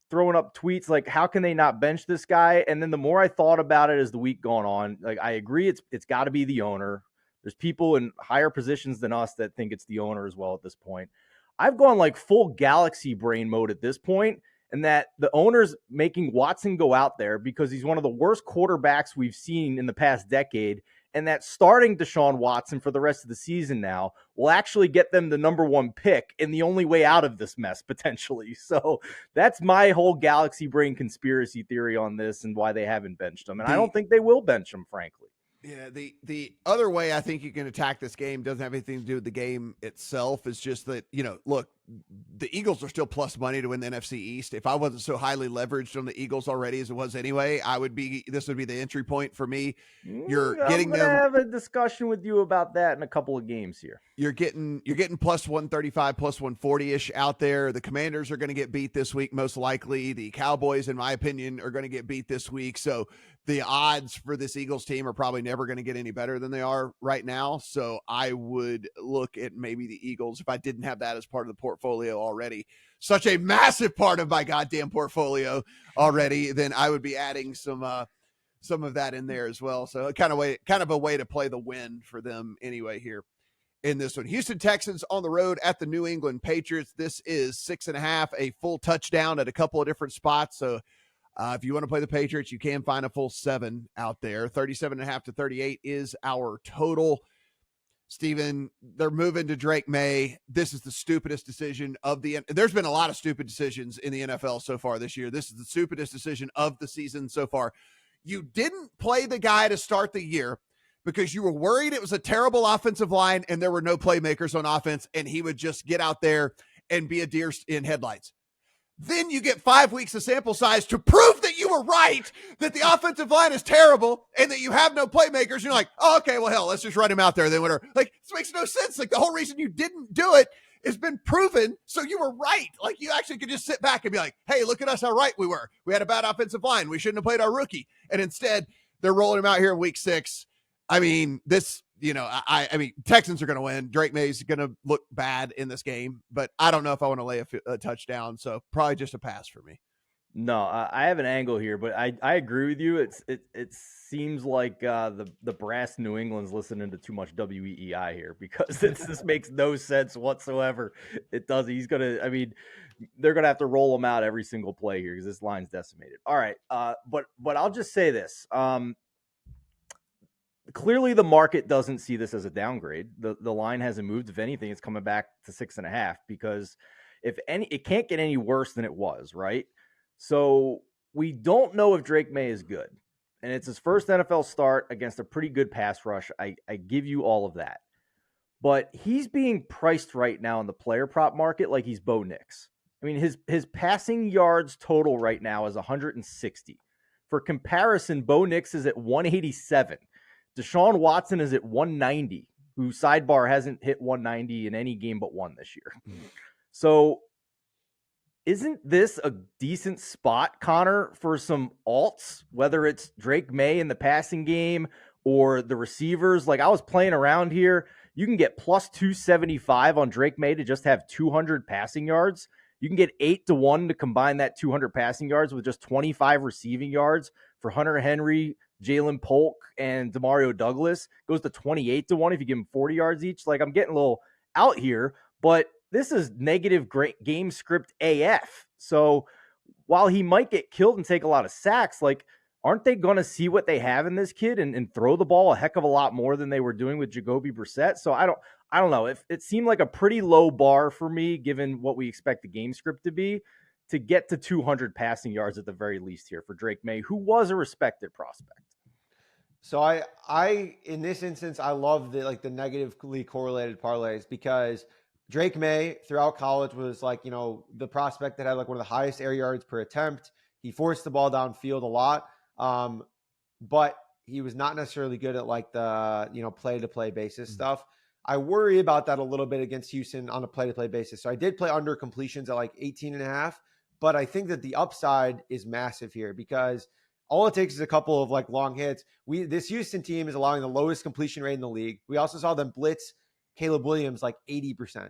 throwing up tweets like, how can they not bench this guy? And then the more I thought about it as the week gone on, like, I agree it's got to be the owner. There's people in higher positions than us that think it's the owner as well at this point. I've gone like full galaxy brain mode at this point, and that the owner's making Watson go out there because he's one of the worst quarterbacks we've seen in the past decade, and that starting Deshaun Watson for the rest of the season now will actually get them the number one pick and the only way out of this mess, potentially. So that's my whole galaxy brain conspiracy theory on this and why they haven't benched him. And I don't think they will bench him, frankly. Yeah, the other way I think you can attack this game doesn't have anything to do with the game itself. It's just that, look, the Eagles are still plus money to win the NFC East. If I wasn't so highly leveraged on the Eagles already as it was anyway, this would be the entry point for me. You're getting them. I'm gonna have a discussion with you about that in a couple of games here. You're getting plus 135, plus 140-ish out there. The Commanders are going to get beat this week, most likely. The Cowboys, in my opinion, are going to get beat this week. So the odds for this Eagles team are probably never going to get any better than they are right now. So I would look at maybe the Eagles if I didn't have that as part of the portfolio already. Such a massive part of my goddamn portfolio already. Then I would be adding some of that in there as well. So kind of a way to play the win for them anyway here in this one. Houston Texans on the road at the New England Patriots. This is 6.5, a full touchdown at a couple of different spots. So if you want to play the Patriots, you can find a full 7 out there. 37.5 to 38 is our total. Steven, they're moving to Drake May. This is the stupidest decision there's been a lot of stupid decisions in the NFL so far this year. This is the stupidest decision of the season so far. You didn't play the guy to start the year because you were worried it was a terrible offensive line and there were no playmakers on offense and he would just get out there and be a deer in headlights. Then you get 5 weeks of sample size to prove that you were right, that the offensive line is terrible and that you have no playmakers. You're like, oh, okay, well, hell, let's just run him out there. Then whatever. Like, this makes no sense. Like, the whole reason you didn't do it has been proven. So you were right. Like, you actually could just sit back and be like, hey, look at us, how right we were. We had a bad offensive line. We shouldn't have played our rookie. And instead, they're rolling him out here in week 6. I mean, I mean, Texans are going to win. Drake May's going to look bad in this game, but I don't know if I want to lay a touchdown. So probably just a pass for me. No, I have an angle here, but I agree with you. It seems like the brass New England's listening to too much WEEI here because this makes no sense whatsoever. It does. They're gonna have to roll him out every single play here because this line's decimated. All right, but I'll just say this. Clearly, the market doesn't see this as a downgrade. The line hasn't moved. If anything, it's coming back to 6.5 because it can't get any worse than it was, right? So we don't know if Drake May is good. And it's his first NFL start against a pretty good pass rush. I give you all of that. But he's being priced right now in the player prop market like he's Bo Nix. I mean, his passing yards total right now is 160. For comparison, Bo Nix is at 187. Deshaun Watson is at 190, who sidebar hasn't hit 190 in any game but one this year. So isn't this a decent spot, Connor, for some alts, whether it's Drake May in the passing game or the receivers? Like, I was playing around here. You can get plus 275 on Drake May to just have 200 passing yards. You can get 8-1 to combine that 200 passing yards with just 25 receiving yards for Hunter Henry, Jalen Polk, and Demario Douglas. Goes to 28-1 if you give them 40 yards each. Like, I'm getting a little out here, but this is negative great game script AF. So while he might get killed and take a lot of sacks, like, aren't they going to see what they have in this kid and throw the ball a heck of a lot more than they were doing with Jacoby Brissett? So I don't know. It seemed like a pretty low bar for me, given what we expect the game script to be, to get to 200 passing yards at the very least here for Drake May, who was a respected prospect. So I in this instance, I love the negatively correlated parlays because Drake May throughout college was the prospect that had one of the highest air yards per attempt. He forced the ball downfield a lot. But he was not necessarily good at the play-to-play basis stuff. I worry about that a little bit against Houston on a play-to-play basis. So I did play under completions at 18.5, but I think that the upside is massive here because all it takes is a couple of long hits. This Houston team is allowing the lowest completion rate in the league. We also saw them blitz Caleb Williams 80%.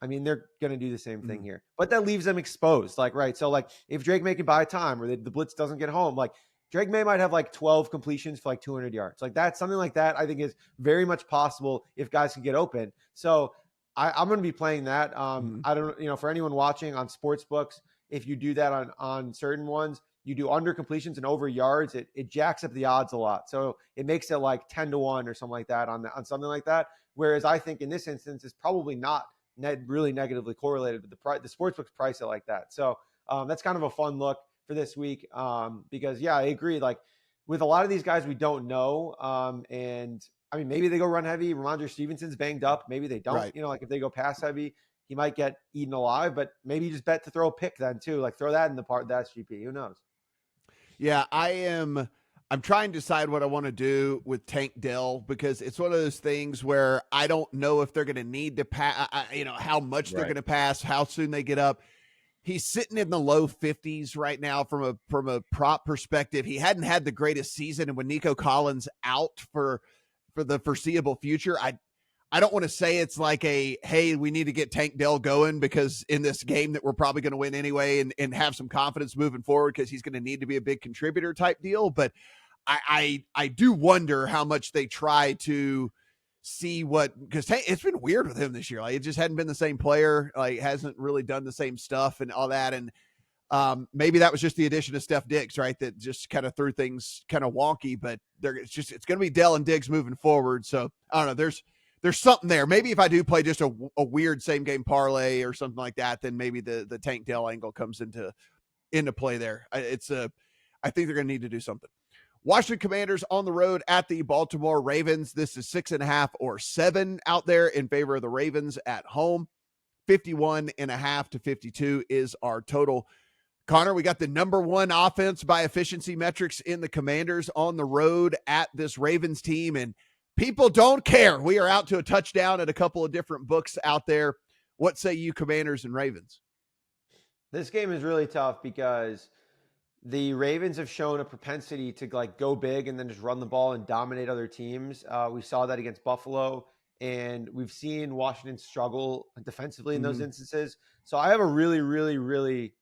I mean, they're going to do the same thing here, but that leaves them exposed. Like, right. So like if Drake May can buy time or the blitz doesn't get home, like Drake May might have like 12 completions for like 200 yards. Like that's something like that. I think is very much possible if guys can get open. So I'm going to be playing that. I don't, for anyone watching on sports books, if you do that on certain ones, you do under completions and over yards, it jacks up the odds a lot. So it makes it like 10-1 or something like that on something like that. Whereas I think in this instance, it's probably not really negatively correlated with the sportsbooks price it like that. So that's kind of a fun look for this week because I agree. Like with a lot of these guys, we don't know. And I mean, maybe they go run heavy. Ramondre Stevenson's banged up. Maybe they don't, Right. like if they go pass heavy, he might get eaten alive, but maybe you just bet to throw a pick then too. Like throw that in the SGP. Who knows? Yeah, I'm trying to decide what I want to do with Tank Dell because it's one of those things where I don't know if they're going to need to pass, how much they're going to pass, how soon they get up. He's sitting in the low 50s right now from a prop perspective. He hadn't had the greatest season, and when Nico Collins out for the foreseeable future, I don't want to say it's like hey, we need to get Tank Dell going because in this game that we're probably going to win anyway and have some confidence moving forward because he's going to need to be a big contributor type deal. But I do wonder how much they try to see because it's been weird with him this year. Like it just hadn't been the same player, like hasn't really done the same stuff and all that. And maybe that was just the addition of Steph Diggs, right? That just kind of threw things kind of wonky, but it's going to be Dell and Diggs moving forward. So I don't know. There's something there. Maybe if I do play just a weird same game parlay or something like that, then maybe the Tank Dell angle comes into play there. I think they're going to need to do something. Washington Commanders on the road at the Baltimore Ravens. This is 6.5 or 7 out there in favor of the Ravens at home. 51.5 to 52 is our total. Connor, we got the number one offense by efficiency metrics in the Commanders on the road at this Ravens team, and people don't care. We are out to a touchdown at a couple of different books out there. What say you, Commanders and Ravens? This game is really tough because the Ravens have shown a propensity to like go big and then just run the ball and dominate other teams. We saw that against Buffalo, and we've seen Washington struggle defensively in those instances. So I have a really, really, really,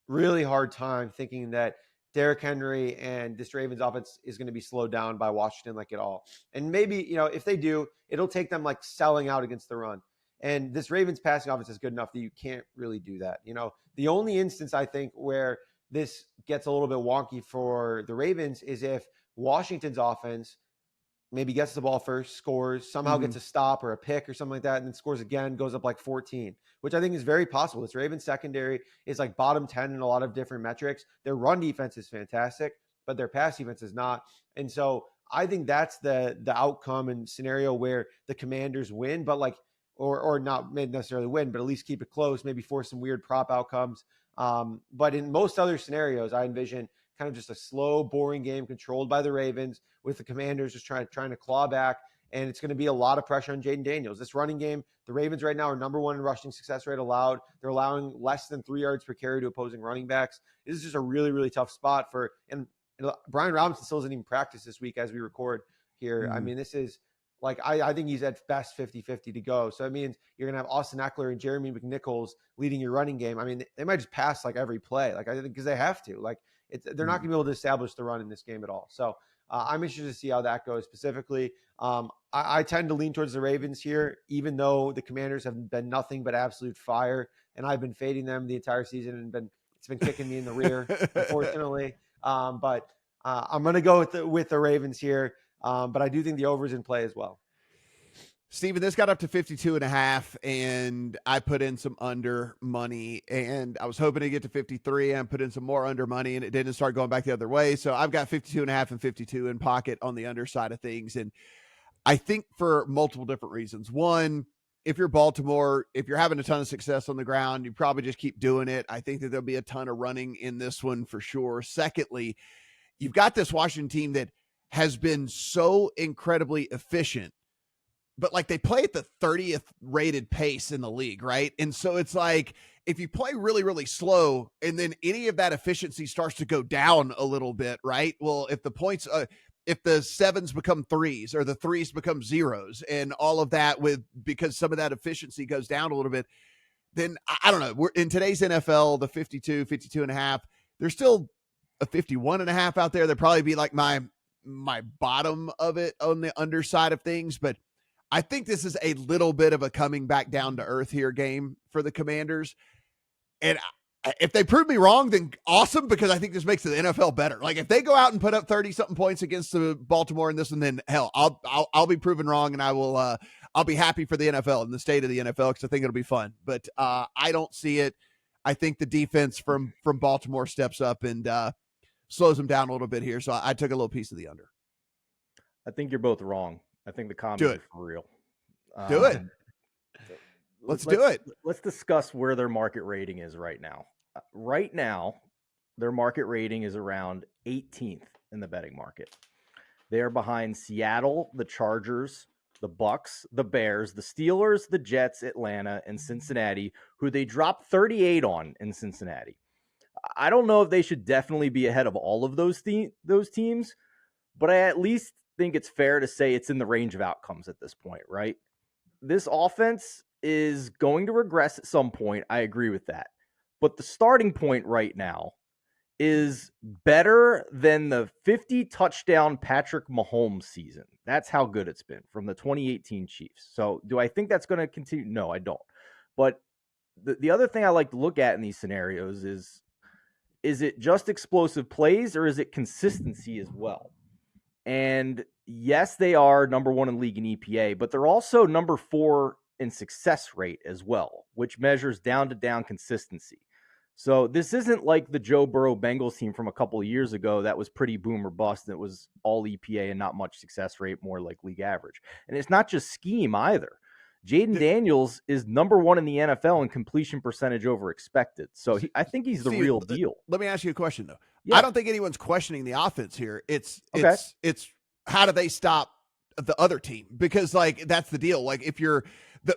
really hard time thinking that Derrick Henry and this Ravens offense is going to be slowed down by Washington like at all. And maybe, if they do, it'll take them like selling out against the run. And this Ravens passing offense is good enough that you can't really do that. The only instance I think where this gets a little bit wonky for the Ravens is if Washington's offense maybe gets the ball first, scores, somehow gets a stop or a pick or something like that, and then scores again, goes up like 14, which I think is very possible. This Ravens secondary is like bottom 10 in a lot of different metrics. Their run defense is fantastic, but their pass defense is not. And so I think that's the outcome and scenario where the Commanders win, but like, or not necessarily win, but at least keep it close, maybe force some weird prop outcomes. But in most other scenarios, I envision kind of just a slow, boring game controlled by the Ravens with the Commanders just trying to claw back. And it's going to be a lot of pressure on Jaden Daniels. This running game, the Ravens right now are number one in rushing success rate allowed. They're allowing less than 3 yards per carry to opposing running backs. This is just a really, really tough spot and Brian Robinson still doesn't even practice this week as we record here. I mean, this is like, I think he's at best 50-50 to go. So it means you're going to have Austin Eckler and Jeremy McNichols leading your running game. I mean, they might just pass like every play. Like I think because they have to. Like they're not going to be able to establish the run in this game at all. So I'm interested to see how that goes specifically. I tend to lean towards the Ravens here, even though the Commanders have been nothing but absolute fire, and I've been fading them the entire season and it's been kicking me in the rear, unfortunately. But I'm going to go with the Ravens here. But I do think the over is in play as well. Steven, this got up to 52.5, and I put in some under money, and I was hoping to get to 53 and put in some more under money, and it didn't start going back the other way. So I've got 52.5 and 52 in pocket on the under side of things. And I think for multiple different reasons. One, if you're Baltimore, if you're having a ton of success on the ground, you probably just keep doing it. I think that there'll be a ton of running in this one for sure. Secondly, you've got this Washington team that has been so incredibly efficient, but like they play at the 30th rated pace in the league, right? And so it's like, if you play really, really slow and then any of that efficiency starts to go down a little bit, right? Well, if the points, if the 7s become 3s or the 3s become 0s and all of that because some of that efficiency goes down a little bit, then I don't know. We're in today's NFL, the 52, 52 and a half, there's still a 51 and a half out there. That'd probably be like my bottom of it on the underside of things. But I think this is a little bit of a coming back down to earth here game for the Commanders. And if they prove me wrong, then awesome, because I think this makes the NFL better. Like if they go out and put up 30 something points against the Baltimore in this one, then hell, I'll be proven wrong, and I'll be happy for the NFL and the state of the NFL, because I think it'll be fun. But I don't see it. I think the defense from Baltimore steps up and slows them down a little bit here. So I took a little piece of the under. I think you're both wrong. I think the comments are for real. Do it. Let's do it. Let's discuss where their market rating is right now. Right now, their market rating is around 18th in the betting market. They are behind Seattle, the Chargers, the Bucks, the Bears, the Steelers, the Jets, Atlanta, and Cincinnati, who they dropped 38 on in Cincinnati. I don't know if they should definitely be ahead of all of those teams, but I at least think it's fair to say it's in the range of outcomes at this point, right? This offense is going to regress at some point. I agree with that. But the starting point right now is better than the 50 touchdown Patrick Mahomes season. That's how good it's been from the 2018 Chiefs. So do I think that's going to continue? No, I don't. But the other thing I like to look at in these scenarios is it just explosive plays, or is it consistency as well? And yes, they are number 1 in league in EPA, but they're also number 4 in success rate as well, which measures down to down consistency. So this isn't like the Joe Burrow Bengals team from a couple of years ago that was pretty boom or bust. It was all EPA and not much success rate, more like league average. And it's not just scheme either. Jaden Daniels is number 1 in the NFL in completion percentage over expected. So I think he's the real deal. Let me ask you a question, though. Yeah. I don't think anyone's questioning the offense here. It's how do they stop the other team? Because like that's the deal. Like if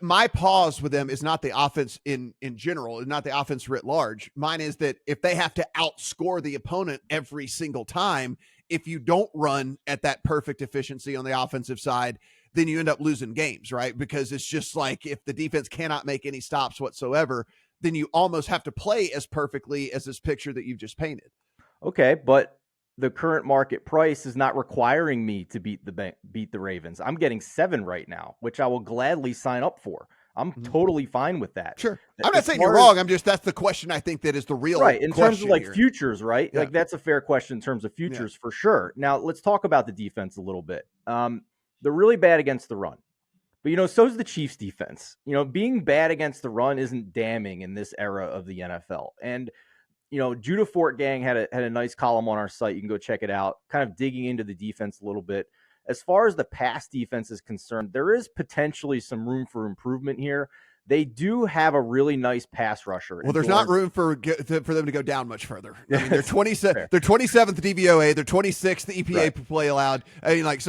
my pause with them is not the offense in general, and not the offense writ large. Mine is that if they have to outscore the opponent every single time, if you don't run at that perfect efficiency on the offensive side, then you end up losing games, right? Because it's just like if the defense cannot make any stops whatsoever, then you almost have to play as perfectly as this picture that you've just painted. Okay, but the current market price is not requiring me to beat the Ravens. I'm getting 7 right now, which I will gladly sign up for. I'm totally fine with that. Sure. I'm not saying you're wrong. That's the question I think that is the real right. In terms of like here. Futures, right? Yeah. Like that's a fair question in terms of futures for sure. Now let's talk about the defense a little bit. They're really bad against the run, but so's the Chiefs defense. Being bad against the run isn't damning in this era of the NFL. And Judah Fort Gang had a nice column on our site. You can go check it out, kind of digging into the defense a little bit. As far as the pass defense is concerned, there is potentially some room for improvement here. They do have a really nice pass rusher. Well, there's not room for them to go down much further. I mean, they're 27th DVOA, they're 26th the EPA per play allowed. There's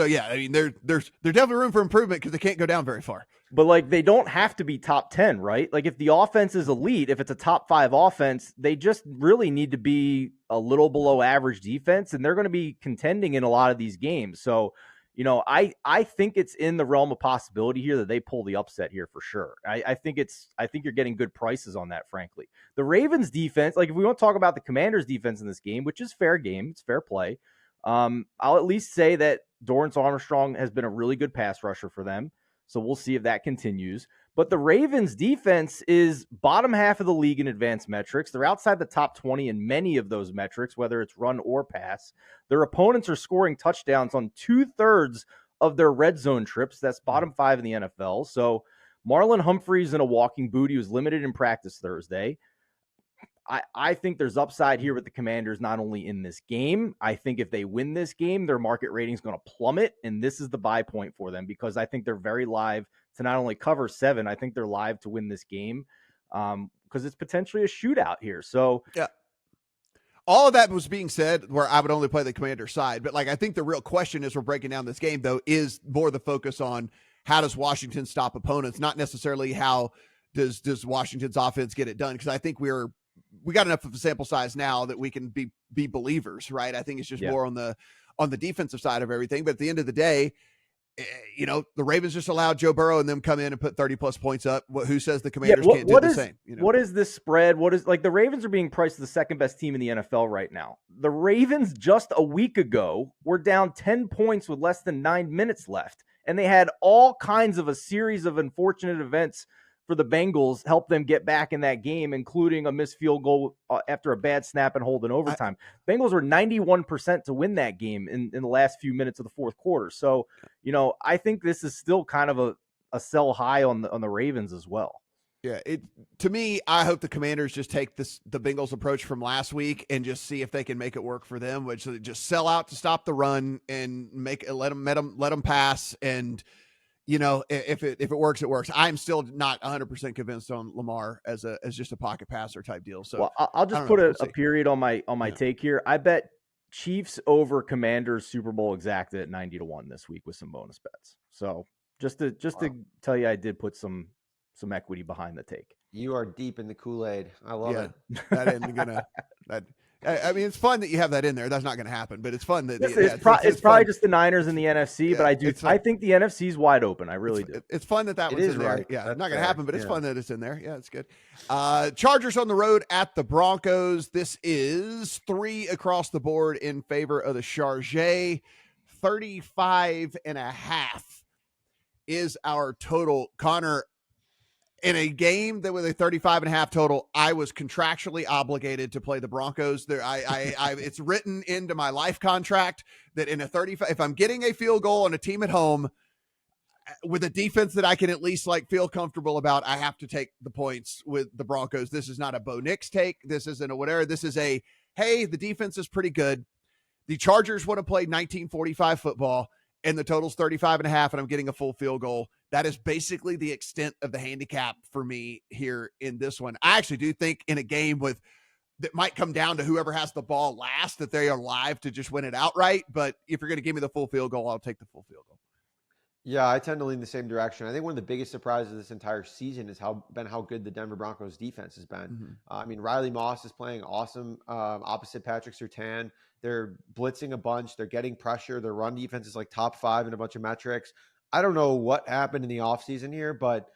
definitely room for improvement because they can't go down very far. But like they don't have to be top 10, right? Like if the offense is elite, if it's a top 5 offense, they just really need to be a little below average defense, and they're going to be contending in a lot of these games. So, I think it's in the realm of possibility here that they pull the upset here for sure. I think you're getting good prices on that, frankly. The Ravens defense, like if we want to talk about the Commanders defense in this game, which is fair game, it's fair play. I'll at least say that Dorrance Armstrong has been a really good pass rusher for them. So we'll see if that continues. But the Ravens defense is bottom half of the league in advanced metrics. They're outside the top 20 in many of those metrics, whether it's run or pass. Their opponents are scoring touchdowns on 2/3 of their red zone trips. That's bottom 5 in the NFL. So Marlon Humphrey's in a walking boot. He was limited in practice Thursday. I think there's upside here with the Commanders, not only in this game. I think if they win this game, their market rating is going to plummet, and this is the buy point for them because I think they're very live to not only cover 7, I think they're live to win this game because it's potentially a shootout here. So yeah, all of that was being said where I would only play the Commander side. But like I think the real question as we're breaking down this game, though, is more the focus on how does Washington stop opponents, not necessarily how does Washington's offense get it done, because I think we got enough of a sample size now that we can be believers, right? I think it's just more on the defensive side of everything. But at the end of the day, the Ravens just allowed Joe Burrow and them come in and put 30-plus points up. Who says the Commanders can't do the same? What is this spread? What is, like, the Ravens are being priced the second best team in the NFL right now. The Ravens just a week ago were down 10 points with less than 9 minutes left, and they had all kinds of a series of unfortunate events for the Bengals help them get back in that game, including a missed field goal after a bad snap and hold in overtime. Bengals were 91% to win that game in the last few minutes of the fourth quarter. So, I think this is still kind of a sell high on the Ravens as well. Yeah, to me, I hope the Commanders just take the Bengals approach from last week and just see if they can make it work for them, which they just sell out to stop the run and let them pass. And if it works, it works. I'm still not 100% convinced on Lamar as just a pocket passer type deal. So I'll just put a period on my take here. I bet Chiefs over Commanders Super Bowl exacted at 90-1 this week with some bonus bets. So just to tell you, I did put some equity behind the take. You are deep in the Kool-Aid. I love it. That ain't gonna. I mean, it's fun that you have that in there. That's not going to happen, but it's fun that it's probably just the Niners and the NFC. But I think the NFC is wide open. I really do. It's fun that one's in there. Right. Yeah, it's not going to happen, but it's fun that it's in there. Yeah, it's good. Chargers on the road at the Broncos. This is 3 across the board in favor of the Chargers. 35.5 is our total. Connor, in a game that with a 35.5 total, I was contractually obligated to play the Broncos. It's written into my life contract that in a 35, if I'm getting a field goal on a team at home with a defense that I can at least feel comfortable about, I have to take the points with the Broncos. This is not a Bo Nix take. This isn't a whatever. This is hey, the defense is pretty good. The Chargers would have played 1945 football, and the total's 35.5, and I'm getting a full field goal. That is basically the extent of the handicap for me here in this one. I actually do think in a game that might come down to whoever has the ball last, that they are live to just win it outright. But if you're going to give me the full field goal, I'll take the full field goal. Yeah, I tend to lean the same direction. I think one of the biggest surprises this entire season is how good the Denver Broncos defense has been. Mm-hmm. Riley Moss is playing awesome opposite Patrick Surtain. They're blitzing a bunch. They're getting pressure. Their run defense is top 5 in a bunch of metrics. I don't know what happened in the offseason here, but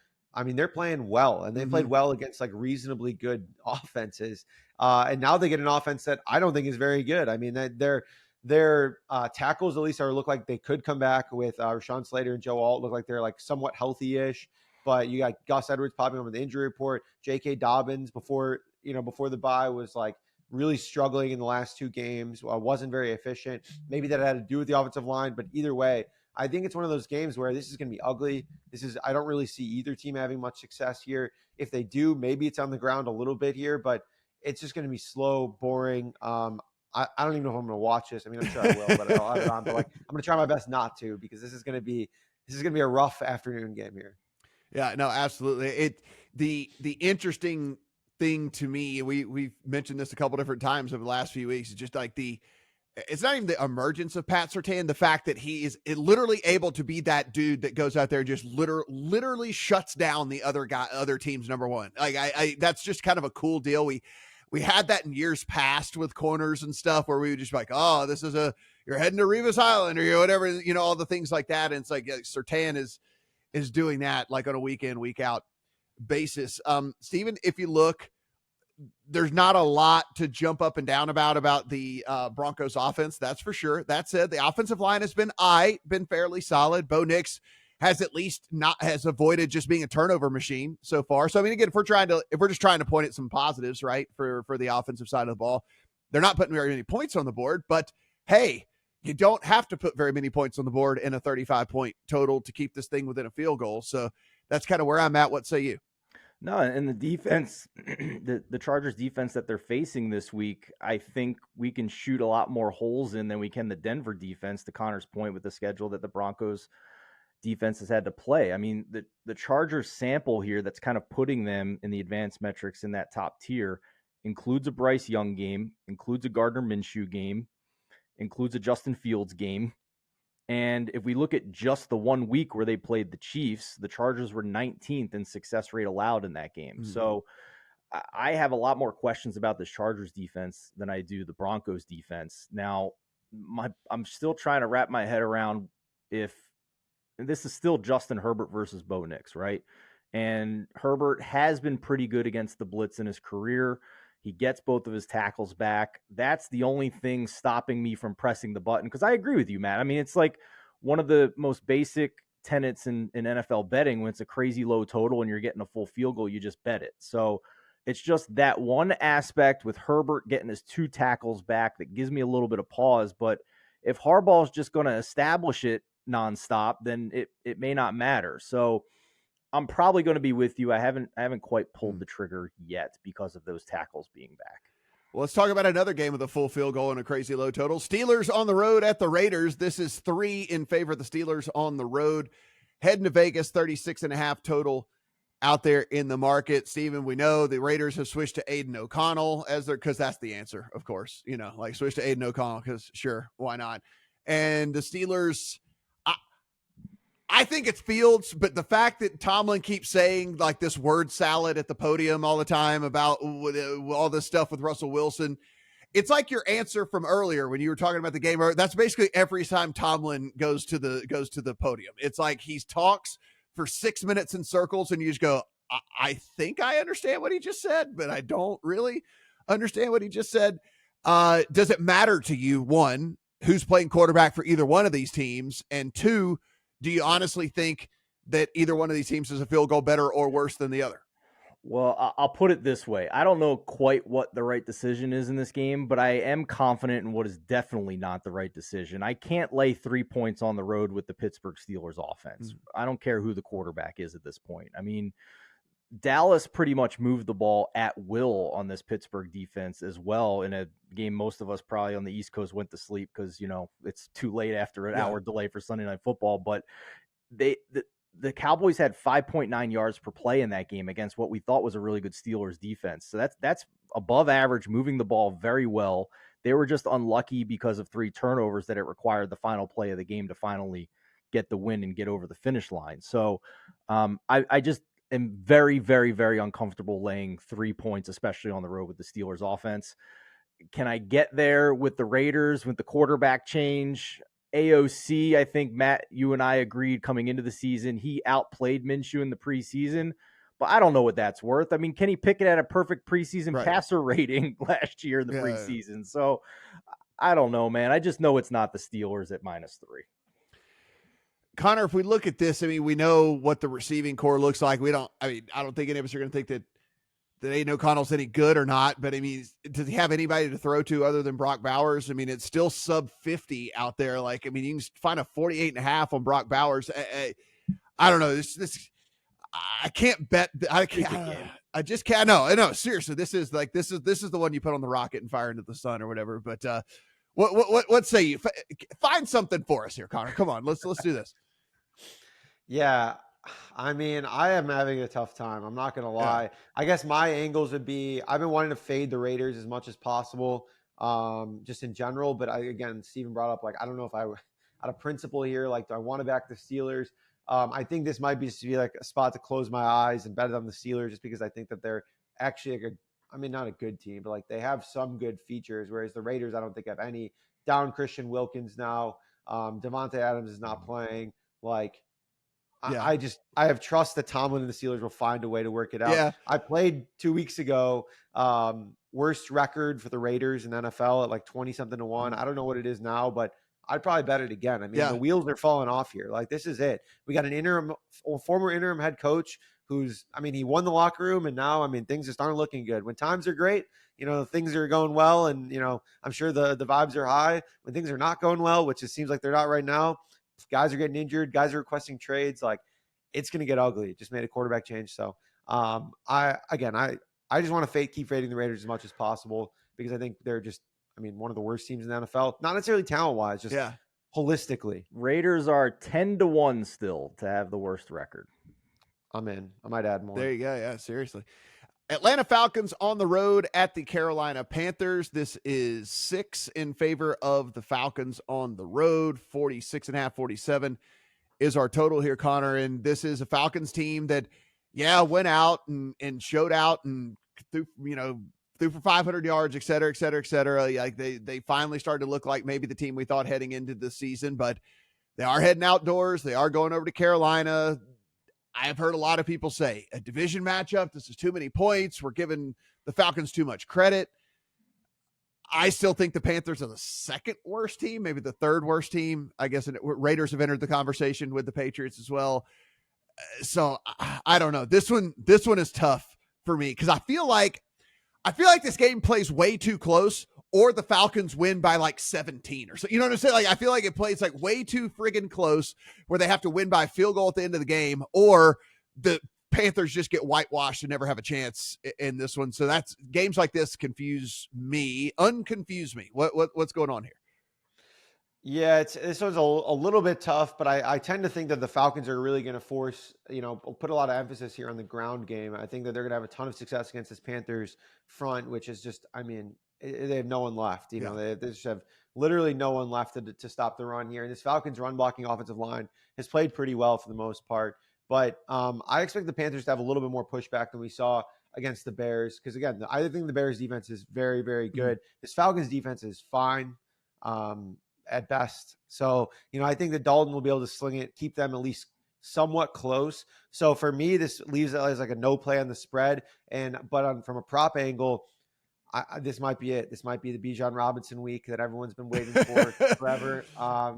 they're playing well, and they played well against reasonably good offenses. And now they get an offense that I don't think is very good. Their tackles at least look like they could come back with Rashawn Slater and Joe Alt look like they're somewhat healthy-ish, but you got Gus Edwards popping up with the injury report. J.K. Dobbins before the bye was really struggling in the last 2 games, wasn't very efficient. Maybe that had to do with the offensive line, but either way, I think it's one of those games where this is going to be ugly. I don't really see either team having much success here. If they do, maybe it's on the ground a little bit here, but it's just going to be slow, boring. I don't even know if I'm going to watch this. I'm sure I will, but I'll have it on. But I'm going to try my best not to, because this is going to be a rough afternoon game here. Yeah, no, absolutely. The interesting thing to me, we've mentioned this a couple different times over the last few weeks, is just it's not even the emergence of Pat Surtain, the fact that he is literally able to be that dude that goes out there and just literally shuts down the other team's number one. That's just kind of a cool deal. We had that in years past with corners and stuff, where we would just be oh, this is you're heading to Revis Island or whatever, all the things like that. And it's Surtain is doing that on a week in, week out basis. Steven, if you look, there's not a lot to jump up and down about the Broncos offense. That's for sure. That said, the offensive line has been fairly solid. Bo Nix has at least has avoided just being a turnover machine so far. So, again, if we're just trying to point at some positives, right, for the offensive side of the ball, they're not putting very many points on the board, but hey, you don't have to put very many points on the board in a 35-point total to keep this thing within a field goal. So that's kind of where I'm at. What say you? No, and the defense, the Chargers defense that they're facing this week, I think we can shoot a lot more holes in than we can the Denver defense, to Connor's point, with the schedule that the Broncos defense has had to play. The Chargers sample here that's kind of putting them in the advanced metrics in that top tier includes a Bryce Young game, includes a Gardner Minshew game, includes a Justin Fields game. And if we look at just the 1 week where they played the Chiefs, the Chargers were 19th in success rate allowed in that game. Mm-hmm. So I have a lot more questions about this Chargers defense than I do the Broncos defense. Now, I'm still trying to wrap my head around if this is still Justin Herbert versus Bo Nix, right? And Herbert has been pretty good against the blitz in his career. He gets both of his tackles back. That's the only thing stopping me from pressing the button, because I agree with you, Matt. I mean, it's like one of the most basic tenets in NFL betting. When it's a crazy low total and you're getting a full field goal, you just bet it. So it's just that one aspect with Herbert getting his 2 tackles back that gives me a little bit of pause. But if Harbaugh is just going to establish it nonstop, then it may not matter. So I'm probably going to be with you. I haven't quite pulled the trigger yet because of those tackles being back. Well, let's talk about another game with a full field goal and a crazy low total. Steelers on the road at the Raiders. This is 3 in favor of the Steelers on the road. Heading to Vegas, 36.5 total out there in the market. Steven, we know the Raiders have switched to Aiden O'Connell because that's the answer, of course. Like switch to Aiden O'Connell because sure, why not? And the Steelers, I think it's Fields, but the fact that Tomlin keeps saying like this word salad at the podium all the time about all this stuff with Russell Wilson, it's like your answer from earlier when you were talking about the game. That's basically every time Tomlin goes to the podium. It's like he talks for 6 minutes in circles and you just go, I think I understand what he just said, but I don't really understand what he just said. Does it matter to you, one, who's playing quarterback for either one of these teams? And two, do you honestly think that either one of these teams is a field goal better or worse than the other? Well, I'll put it this way. I don't know quite what the right decision is in this game, but I am confident in what is definitely not the right decision. I can't lay 3 points on the road with the Pittsburgh Steelers offense. I don't care who the quarterback is at this point. I mean, Dallas pretty much moved the ball at will on this Pittsburgh defense as well in a game most of us probably on the East Coast went to sleep because, it's too late after an hour delay for Sunday Night Football. But the Cowboys had 5.9 yards per play in that game against what we thought was a really good Steelers defense. So that's above average, moving the ball very well. They were just unlucky because of 3 turnovers that it required the final play of the game to finally get the win and get over the finish line. So I just am very, very, very uncomfortable laying 3 points, especially on the road with the Steelers offense. Can I get there with the Raiders with the quarterback change? AOC, I think, Matt, you and I agreed coming into the season, he outplayed Minshew in the preseason, but I don't know what that's worth. I mean, Kenny Pickett had a perfect preseason passer rating last year in the preseason. So I don't know, man. I just know it's not the Steelers at -3. Connor, if we look at this, I mean, we know what the receiving core looks like. I don't think any of us are going to think that Aiden O'Connell's any good or not, but I mean, does he have anybody to throw to other than Brock Bowers? I mean, it's still sub 50 out there. Like, I mean, you can find a 48.5 on Brock Bowers. I don't know. I can't bet. I just can't. No, seriously, this is the one you put on the rocket and fire into the sun or whatever. But what say you? Find something for us here, Connor. Come on, let's do this. Yeah. I mean, I am having a tough time. I'm not going to lie. Yeah. I guess my angles would be, I've been wanting to fade the Raiders as much as possible, just in general. But again, Steven brought up, like, I don't know if I, out of principle here, like, do I want to back the Steelers? I think this might be like a spot to close my eyes and bet on the Steelers just because I think that they're actually not a good team, but like they have some good features, whereas the Raiders, I don't think have any. Down Christian Wilkins now. Devontae Adams is not playing. Like, yeah. I have trust that Tomlin and the Steelers will find a way to work it out. Yeah. I played 2 weeks ago, worst record for the Raiders in NFL at like 20-something to 1. I don't know what it is now, but I'd probably bet it again. I mean, the wheels are falling off here. Like, this is it. We got an former interim head coach he won the locker room, and now, things just aren't looking good. When times are great, things are going well, and, I'm sure the vibes are high. When things are not going well, which it seems like they're not right now, guys are getting injured. Guys are requesting trades. Like, it's going to get ugly. Just made a quarterback change. So I just want to keep fading the Raiders as much as possible because I think they're just, one of the worst teams in the NFL. Not necessarily talent-wise, just holistically. Raiders are 10-1 still to have the worst record. I'm in. I might add more. There you go. Yeah, seriously. Atlanta Falcons on the road at the Carolina Panthers. This is 6 in favor of the Falcons on the road. 46.5, 47 is our total here, Connor. And this is a Falcons team that, went out and showed out and threw for 500 yards, et cetera, et cetera, et cetera. Like they finally started to look like maybe the team we thought heading into the season, but They are heading outdoors. They are going over to Carolina. I have heard a lot of people say a division matchup. This is too many points. We're giving the Falcons too much credit. I still think the Panthers are the second worst team, maybe the third worst team. I guess Raiders have entered the conversation with the Patriots as well. So I don't know. This one is tough for me because I feel like this game plays way too close, or the Falcons win by like 17 or so. You know what I'm saying? Like I feel like it plays like way too friggin' close, where they have to win by a field goal at the end of the game, or the Panthers just get whitewashed and never have a chance in this one. So that's games like this unconfuse me. What's going on here? Yeah, this one's a little bit tough, but I tend to think that the Falcons are really going to force, put a lot of emphasis here on the ground game. I think that they're going to have a ton of success against this Panthers front, which is just, they have no one left. They just have literally no one left to stop the run here. And this Falcons run blocking offensive line has played pretty well for the most part. But I expect the Panthers to have a little bit more pushback than we saw against the Bears. Because, again, I think the Bears' defense is very, very good. This Falcons' defense is fine at best. So, I think that Dalton will be able to sling it, keep them at least somewhat close. So, for me, this leaves it as like a no play on the spread. But from a prop angle, this might be it. This might be the Bijan Robinson week that everyone's been waiting for forever.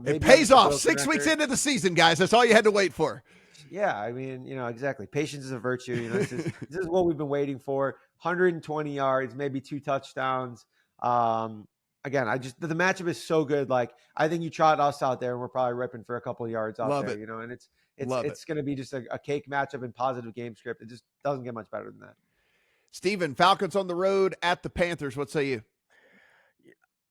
It pays off 6 weeks into the season, guys. That's all you had to wait for. Yeah, exactly. Patience is a virtue. This is what we've been waiting for. 120 yards, maybe 2 touchdowns. Again, the matchup is so good. Like, I think you trot us out there and we're probably ripping for a couple of yards out there, and it's going to be just a cake matchup and positive game script. It just doesn't get much better than that. Steven, Falcons on the road at the Panthers. What say you?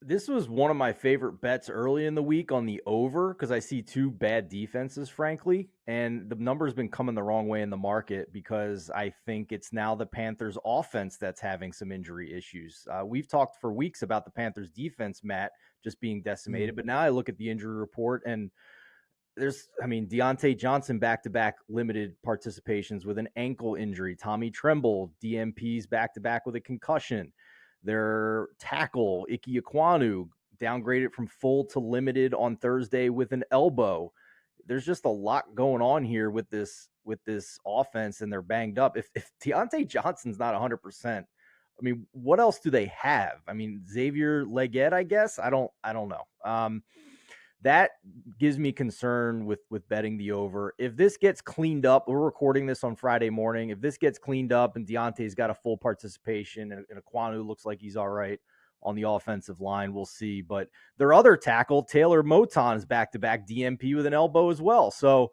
This was one of my favorite bets early in the week on the over because I see 2 bad defenses, frankly, and the number's been coming the wrong way in the market because I think it's now the Panthers offense that's having some injury issues. We've talked for weeks about the Panthers defense, Matt, just being decimated, but now I look at the injury report and Deontay Johnson back-to-back limited participations with an ankle injury. Tommy Tremble, DMPs back-to-back with a concussion. Their tackle, Ike Ekwonu, downgraded from full to limited on Thursday with an elbow. There's just a lot going on here with this offense, and they're banged up. If Deontay Johnson's not 100%, what else do they have? Xavier Legette, I guess. I don't know. That gives me concern with betting the over. If this gets cleaned up, we're recording this on Friday morning. If this gets cleaned up and Deontay's got a full participation and Ekwonu looks like he's all right on the offensive line, we'll see. But their other tackle, Taylor Moton, is back-to-back DMP with an elbow as well. So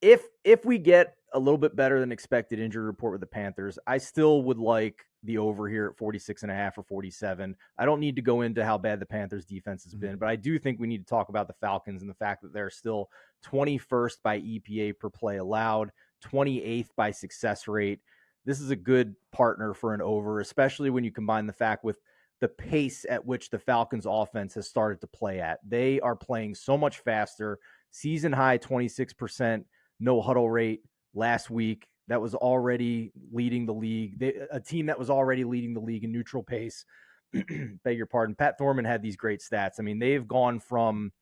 if we get a little bit better than expected injury report with the Panthers, I still would like the over here at 46.5 or 47. I don't need to go into how bad the Panthers defense has been, but I do think we need to talk about the Falcons and the fact that they're still 21st by EPA per play allowed, 28th by success rate. This is a good partner for an over, especially when you combine the fact with the pace at which the Falcons offense has started to play at. They are playing so much faster. Season high 26% no huddle rate last week. That was already leading the league. A team that was already leading the league in neutral pace. Beg your pardon. Pat Thorman had these great stats. They've gone from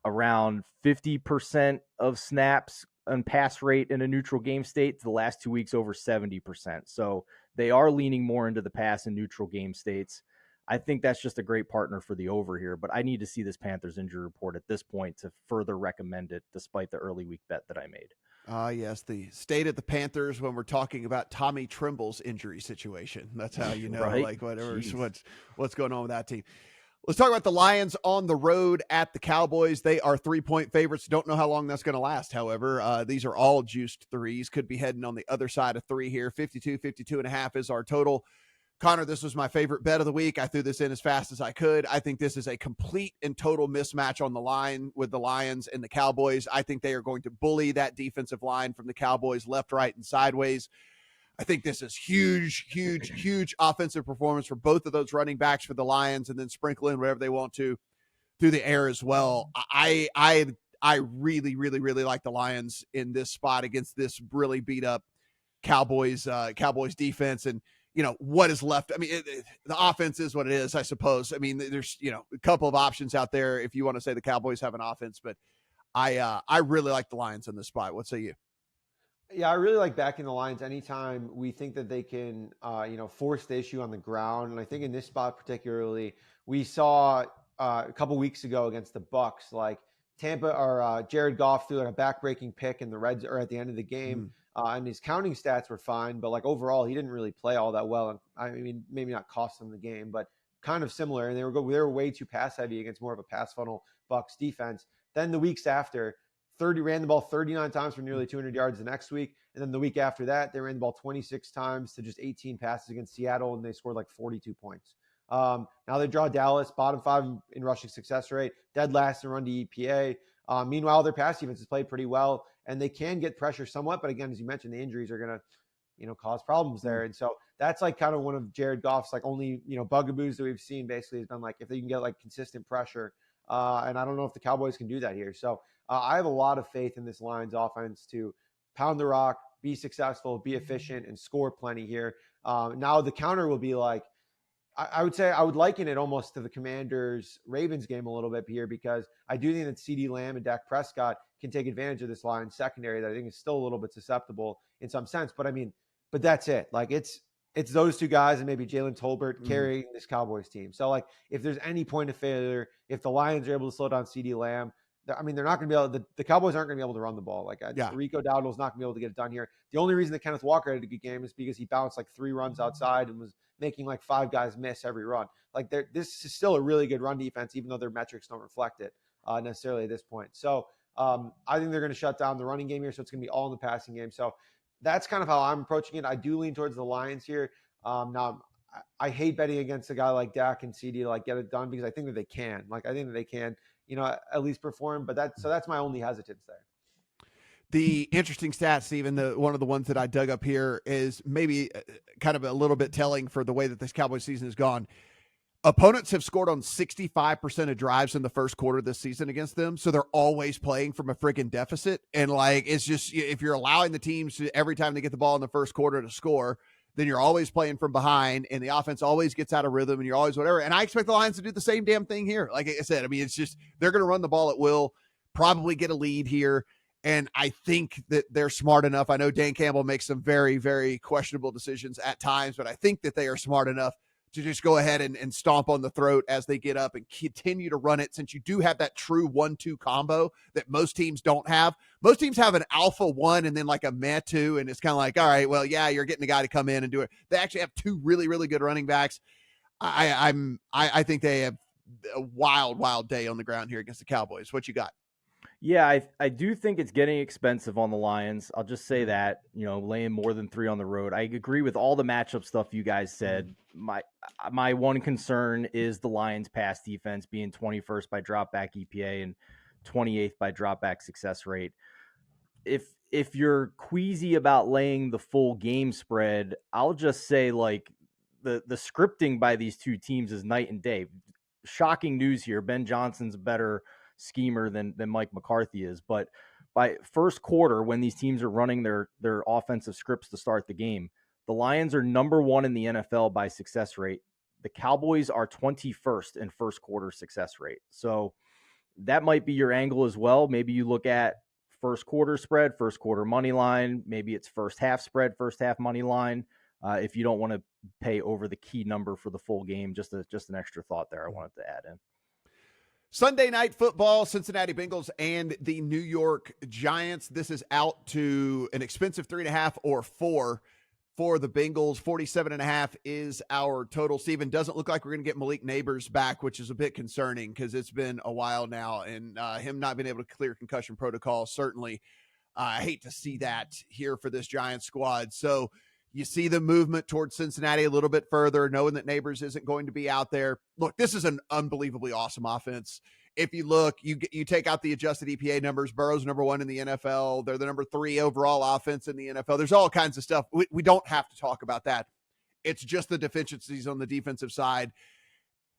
around 50% of snaps and pass rate in a neutral game state to the last 2 weeks over 70%. So they are leaning more into the pass in neutral game states. I think that's just a great partner for the over here, but I need to see this Panthers injury report at this point to further recommend it, despite the early week bet that I made. Yes, the state of the Panthers when we're talking about Tommy Tremble's injury situation. That's how you know, right? Like what's going on with that team. Let's talk about the Lions on the road at the Cowboys. They are 3-point favorites. Don't know how long that's going to last, however. These are all juiced threes. Could be heading on the other side of 3 here. 52.5 is our total. Connor, this was my favorite bet of the week. I threw this in as fast as I could. I think this is a complete and total mismatch on the line with the Lions and the Cowboys. I think they are going to bully that defensive line from the Cowboys left, right, and sideways. I think this is huge offensive performance for both of those running backs for the Lions, and then sprinkle in whatever they want to through the air as well. I really like the Lions in this spot against this really beat up Cowboys defense. And what is left. I mean, the offense is what it is, I suppose. I mean, there's, a couple of options out there if you want to say the Cowboys have an offense, but I really like the Lions in this spot. What say you? Yeah, I really like backing the Lions anytime we think that they can, force the issue on the ground. And I think in this spot particularly, we saw a couple weeks ago against the Bucs, like Tampa or Jared Goff threw like a back-breaking pick in the Reds or at the end of the game, and his counting stats were fine, but like overall, he didn't really play all that well. And I mean, maybe not cost them the game, but kind of similar. And they were way too pass heavy against more of a pass funnel Bucs defense. Then the weeks after, ran the ball 39 times for nearly 200 yards the next week. And then the week after that, they ran the ball 26 times to just 18 passes against Seattle, and they scored like 42 points. Now they draw Dallas, bottom 5 in rushing success rate, dead last in run to EPA. Meanwhile, their pass defense has played pretty well, and they can get pressure somewhat. But again, as you mentioned, the injuries are going to, cause problems there. And so that's like kind of one of Jared Goff's like only, bugaboos that we've seen basically has been like if they can get like consistent pressure. And I don't know if the Cowboys can do that here. So I have a lot of faith in this Lions offense to pound the rock, be successful, be efficient, and score plenty here. Now the counter will be like, I would say I would liken it almost to the Commanders-Ravens game a little bit here, because I do think that CeeDee Lamb and Dak Prescott can take advantage of this Lions secondary that I think is still a little bit susceptible in some sense. But that's it. Like it's those two guys and maybe Jalen Tolbert carrying this Cowboys team. So like if there's any point of failure, if the Lions are able to slow down CeeDee Lamb, they're not going to be able to, the Cowboys aren't going to be able to run the ball. Rico Dowdle's not going to be able to get it done here. The only reason that Kenneth Walker had a good game is because he bounced like 3 runs outside and was making like 5 guys miss every run. Like this is still a really good run defense, even though their metrics don't reflect it necessarily at this point. So I think they're going to shut down the running game here. So it's going to be all in the passing game. So that's kind of how I'm approaching it. I do lean towards the Lions here. Now I hate betting against a guy like Dak and CD to like get it done, because I think that they can. Like I think that they can, at least perform. But that's my only hesitance there. The interesting stat, Steven, one of the ones that I dug up here is maybe kind of a little bit telling for the way that this Cowboys season has gone. Opponents have scored on 65% of drives in the first quarter this season against them. So they're always playing from a friggin' deficit. And like, it's just, if you're allowing the teams to, every time they get the ball in the first quarter to score, then you're always playing from behind and the offense always gets out of rhythm and you're always whatever. And I expect the Lions to do the same damn thing here. Like I said, I mean, it's just, they're going to run the ball at will, probably get a lead here. And I think that they're smart enough. I know Dan Campbell makes some very, very questionable decisions at times, but I think that they are smart enough to just go ahead and stomp on the throat as they get up and continue to run it, since you do have that true 1-2 combo that most teams don't have. Most teams have an alpha 1 and then like a meh 2, and it's kind of like, all right, well, yeah, you're getting a guy to come in and do it. They actually have 2 really, really good running backs. I think they have a wild day on the ground here against the Cowboys. What you got? Yeah, I do think it's getting expensive on the Lions. I'll just say that, laying more than 3 on the road. I agree with all the matchup stuff you guys said. My one concern is the Lions pass defense being 21st by dropback EPA and 28th by dropback success rate. If you're queasy about laying the full game spread, I'll just say like the scripting by these two teams is night and day. Shocking news here. Ben Johnson's a better schemer than Mike McCarthy is, but by first quarter, when these teams are running their offensive scripts to start the game, the Lions are number 1 in the NFL by success rate. The Cowboys are 21st in first quarter success rate. So that might be your angle as well. Maybe you look at first quarter spread, first quarter money line. Maybe it's first half spread, first half money line. If you don't want to pay over the key number for the full game, just an extra thought there I wanted to add in. Sunday night football, Cincinnati Bengals and the New York Giants. This is out to an expensive 3.5 or 4 for the Bengals. 47.5 is our total. Steven, doesn't look like we're going to get Malik Neighbors back, which is a bit concerning because it's been a while now, and him not being able to clear concussion protocol, certainly I hate to see that here for this Giants squad. So you see the movement towards Cincinnati a little bit further, knowing that Neighbors isn't going to be out there. Look, this is an unbelievably awesome offense. If you look, you take out the adjusted EPA numbers, Burrow's number 1 in the NFL. They're the number 3 overall offense in the NFL. There's all kinds of stuff. We don't have to talk about that. It's just the deficiencies on the defensive side.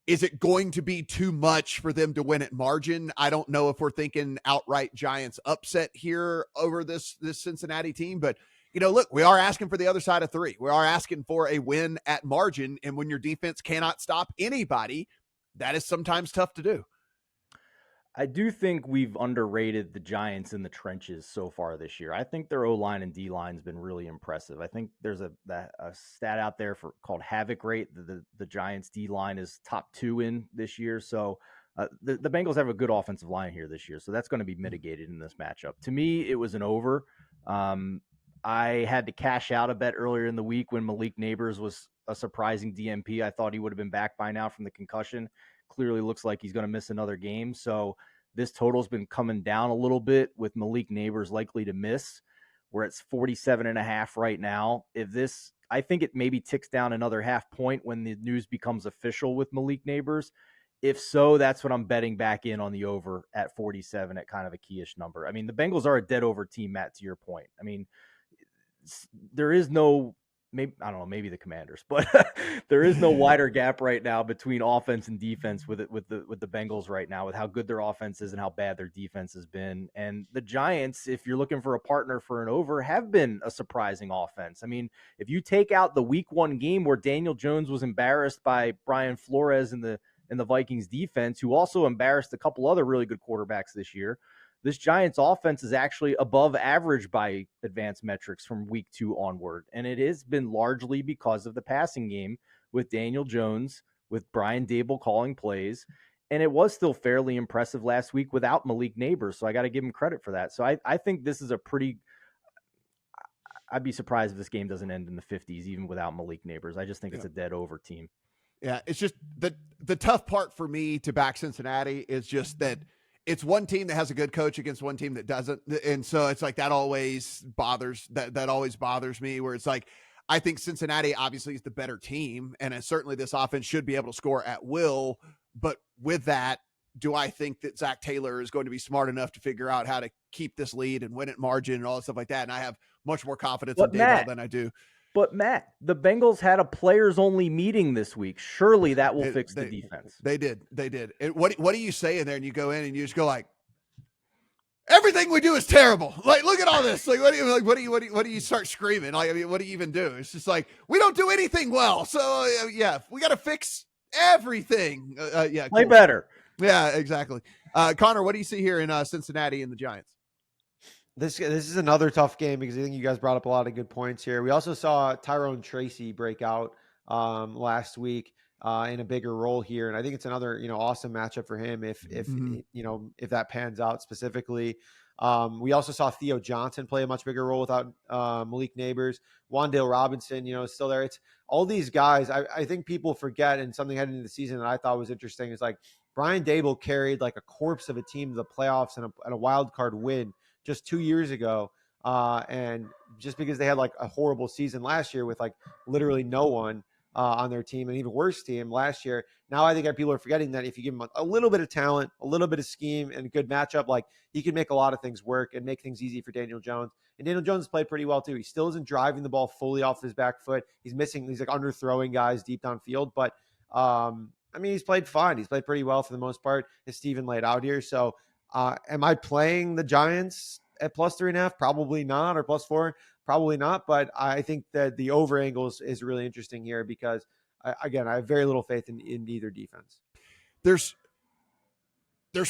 Is it going to be too much for them to win at margin? I don't know if we're thinking outright Giants upset here over this Cincinnati team, but look, we are asking for the other side of 3. We are asking for a win at margin. And when your defense cannot stop anybody, that is sometimes tough to do. I do think we've underrated the Giants in the trenches so far this year. I think their O-line and D-line has been really impressive. I think there's a stat out there called havoc rate. The Giants D-line is top 2 in this year. So the Bengals have a good offensive line here this year. So that's going to be mitigated in this matchup. To me, it was an over. I had to cash out a bet earlier in the week when Malik Neighbors was a surprising DMP. I thought he would have been back by now from the concussion. Clearly looks like he's going to miss another game. So this total's been coming down a little bit with Malik Neighbors likely to miss. We're at 47.5 right now. I think it maybe ticks down another half point when the news becomes official with Malik Neighbors. If so, that's what I'm betting back in on the over at 47 at kind of a keyish number. I mean, the Bengals are a dead over team, Matt, to your point. I mean, there is no, maybe the Commanders, but there is no wider gap right now between offense and defense with the Bengals right now, with how good their offense is and how bad their defense has been. And the Giants, if you're looking for a partner for an over, have been a surprising offense. I mean, if you take out the week 1 game where Daniel Jones was embarrassed by Brian Flores in the Vikings defense, who also embarrassed a couple other really good quarterbacks this year, this Giants offense is actually above average by advanced metrics from week 2 onward. And it has been largely because of the passing game with Daniel Jones, with Brian Dable calling plays. And it was still fairly impressive last week without Malik Neighbors. So I got to give him credit for that. So I think this is I'd be surprised if this game doesn't end in the 50s, even without Malik Neighbors. I just think it's a dead over team. Yeah. It's just the tough part for me to back Cincinnati is just that it's one team that has a good coach against one team that doesn't. And so it's like, that always bothers me, where it's like, I think Cincinnati obviously is the better team. And certainly this offense should be able to score at will. But with that, do I think that Zach Taylor is going to be smart enough to figure out how to keep this lead and win at margin and all that stuff like that? And I have much more confidence in Dayball than I do. But Matt, the Bengals had a players-only meeting this week. Surely that will fix the defense. They did. And what do you say in there? And you go in and you just go like, everything we do is terrible. Like, look at all this. Like, what do you start screaming? Like, I mean, what do you even do? It's just like, we don't do anything well. So we got to fix everything. Play better. Yeah, exactly. Connor, what do you see here in Cincinnati and the Giants? This is another tough game because I think you guys brought up a lot of good points here. We also saw Tyrone Tracy break out last week in a bigger role here, and I think it's another awesome matchup for him if that pans out specifically. We also saw Theo Johnson play a much bigger role without Malik Neighbors. Wan'Dale Robinson, is still there. It's all these guys. I think people forget, and something heading into the season that I thought was interesting is like Brian Dable carried like a corpse of a team to the playoffs and a wild card win just 2 years ago. And just because they had like a horrible season last year with like literally no one on their team, and even worse team last year. Now I think people are forgetting that if you give him a little bit of talent, a little bit of scheme, and a good matchup, like he can make a lot of things work and make things easy for Daniel Jones. And Daniel Jones played pretty well too. He still isn't driving the ball fully off his back foot. He's like underthrowing guys deep downfield, but he's played fine. He's played pretty well for the most part, as Steven laid out here. So am I playing the Giants at +3.5? Probably not. Or +4? Probably not. But I think that the over angle is really interesting here because, I have very little faith in either defense. There's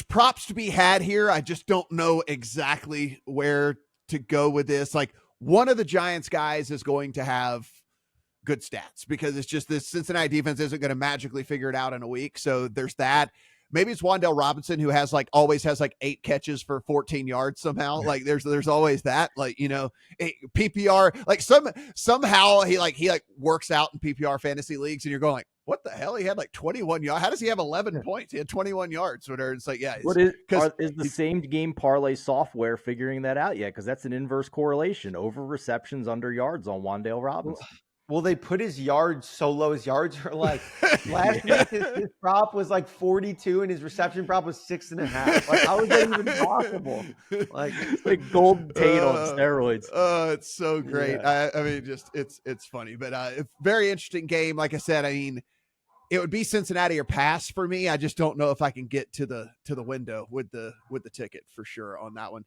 props to be had here. I just don't know exactly where to go with this. Like, one of the Giants guys is going to have good stats because it's just this Cincinnati defense isn't going to magically figure it out in a week. So there's that. Maybe it's Wan'Dale Robinson who always has 8 catches for 14 yards somehow. Like there's always that, PPR, like somehow he works out in PPR fantasy leagues and you're going like, what the hell? He had 21 yards. How does he have 11 points? He had 21 yards. It's like, yeah. Is the same game parlay software figuring that out yet? Because that's an inverse correlation over receptions, under yards on Wan'Dale Robinson. Well, they put his yards so low. His yards are last week his prop was 42 and his reception prop was 6.5. Like, how is that even possible? Like Golden Tate on steroids. Oh, it's so great. Yeah. It's funny, but very interesting game. Like I said, it would be Cincinnati or pass for me. I just don't know if I can get to the window with the ticket for sure on that one.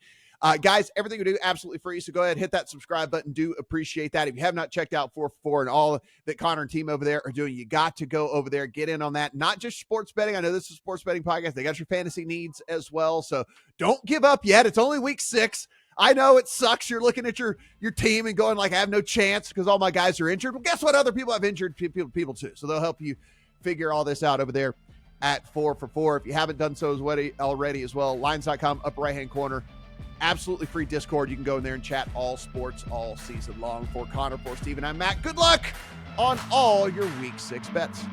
Guys, everything we do absolutely free, so go ahead, hit that subscribe button. Do appreciate that. If you have not checked out 4for4 and all that Connor and team over there are doing, you got to go over there, get in on that. Not just sports betting. I know this is a sports betting podcast. They got your fantasy needs as well, so don't give up yet. It's only week 6. I know it sucks. You're looking at your team and going like, I have no chance because all my guys are injured. Well, guess what? Other people have injured people too. So they'll help you figure all this out over there at 4for4. If you haven't done so already as well, lines.com, upper right-hand corner. Absolutely free Discord. You can go in there and chat all sports all season long. For Connor, for Steve, and I'm Matt. Good luck on all your week 6 bets.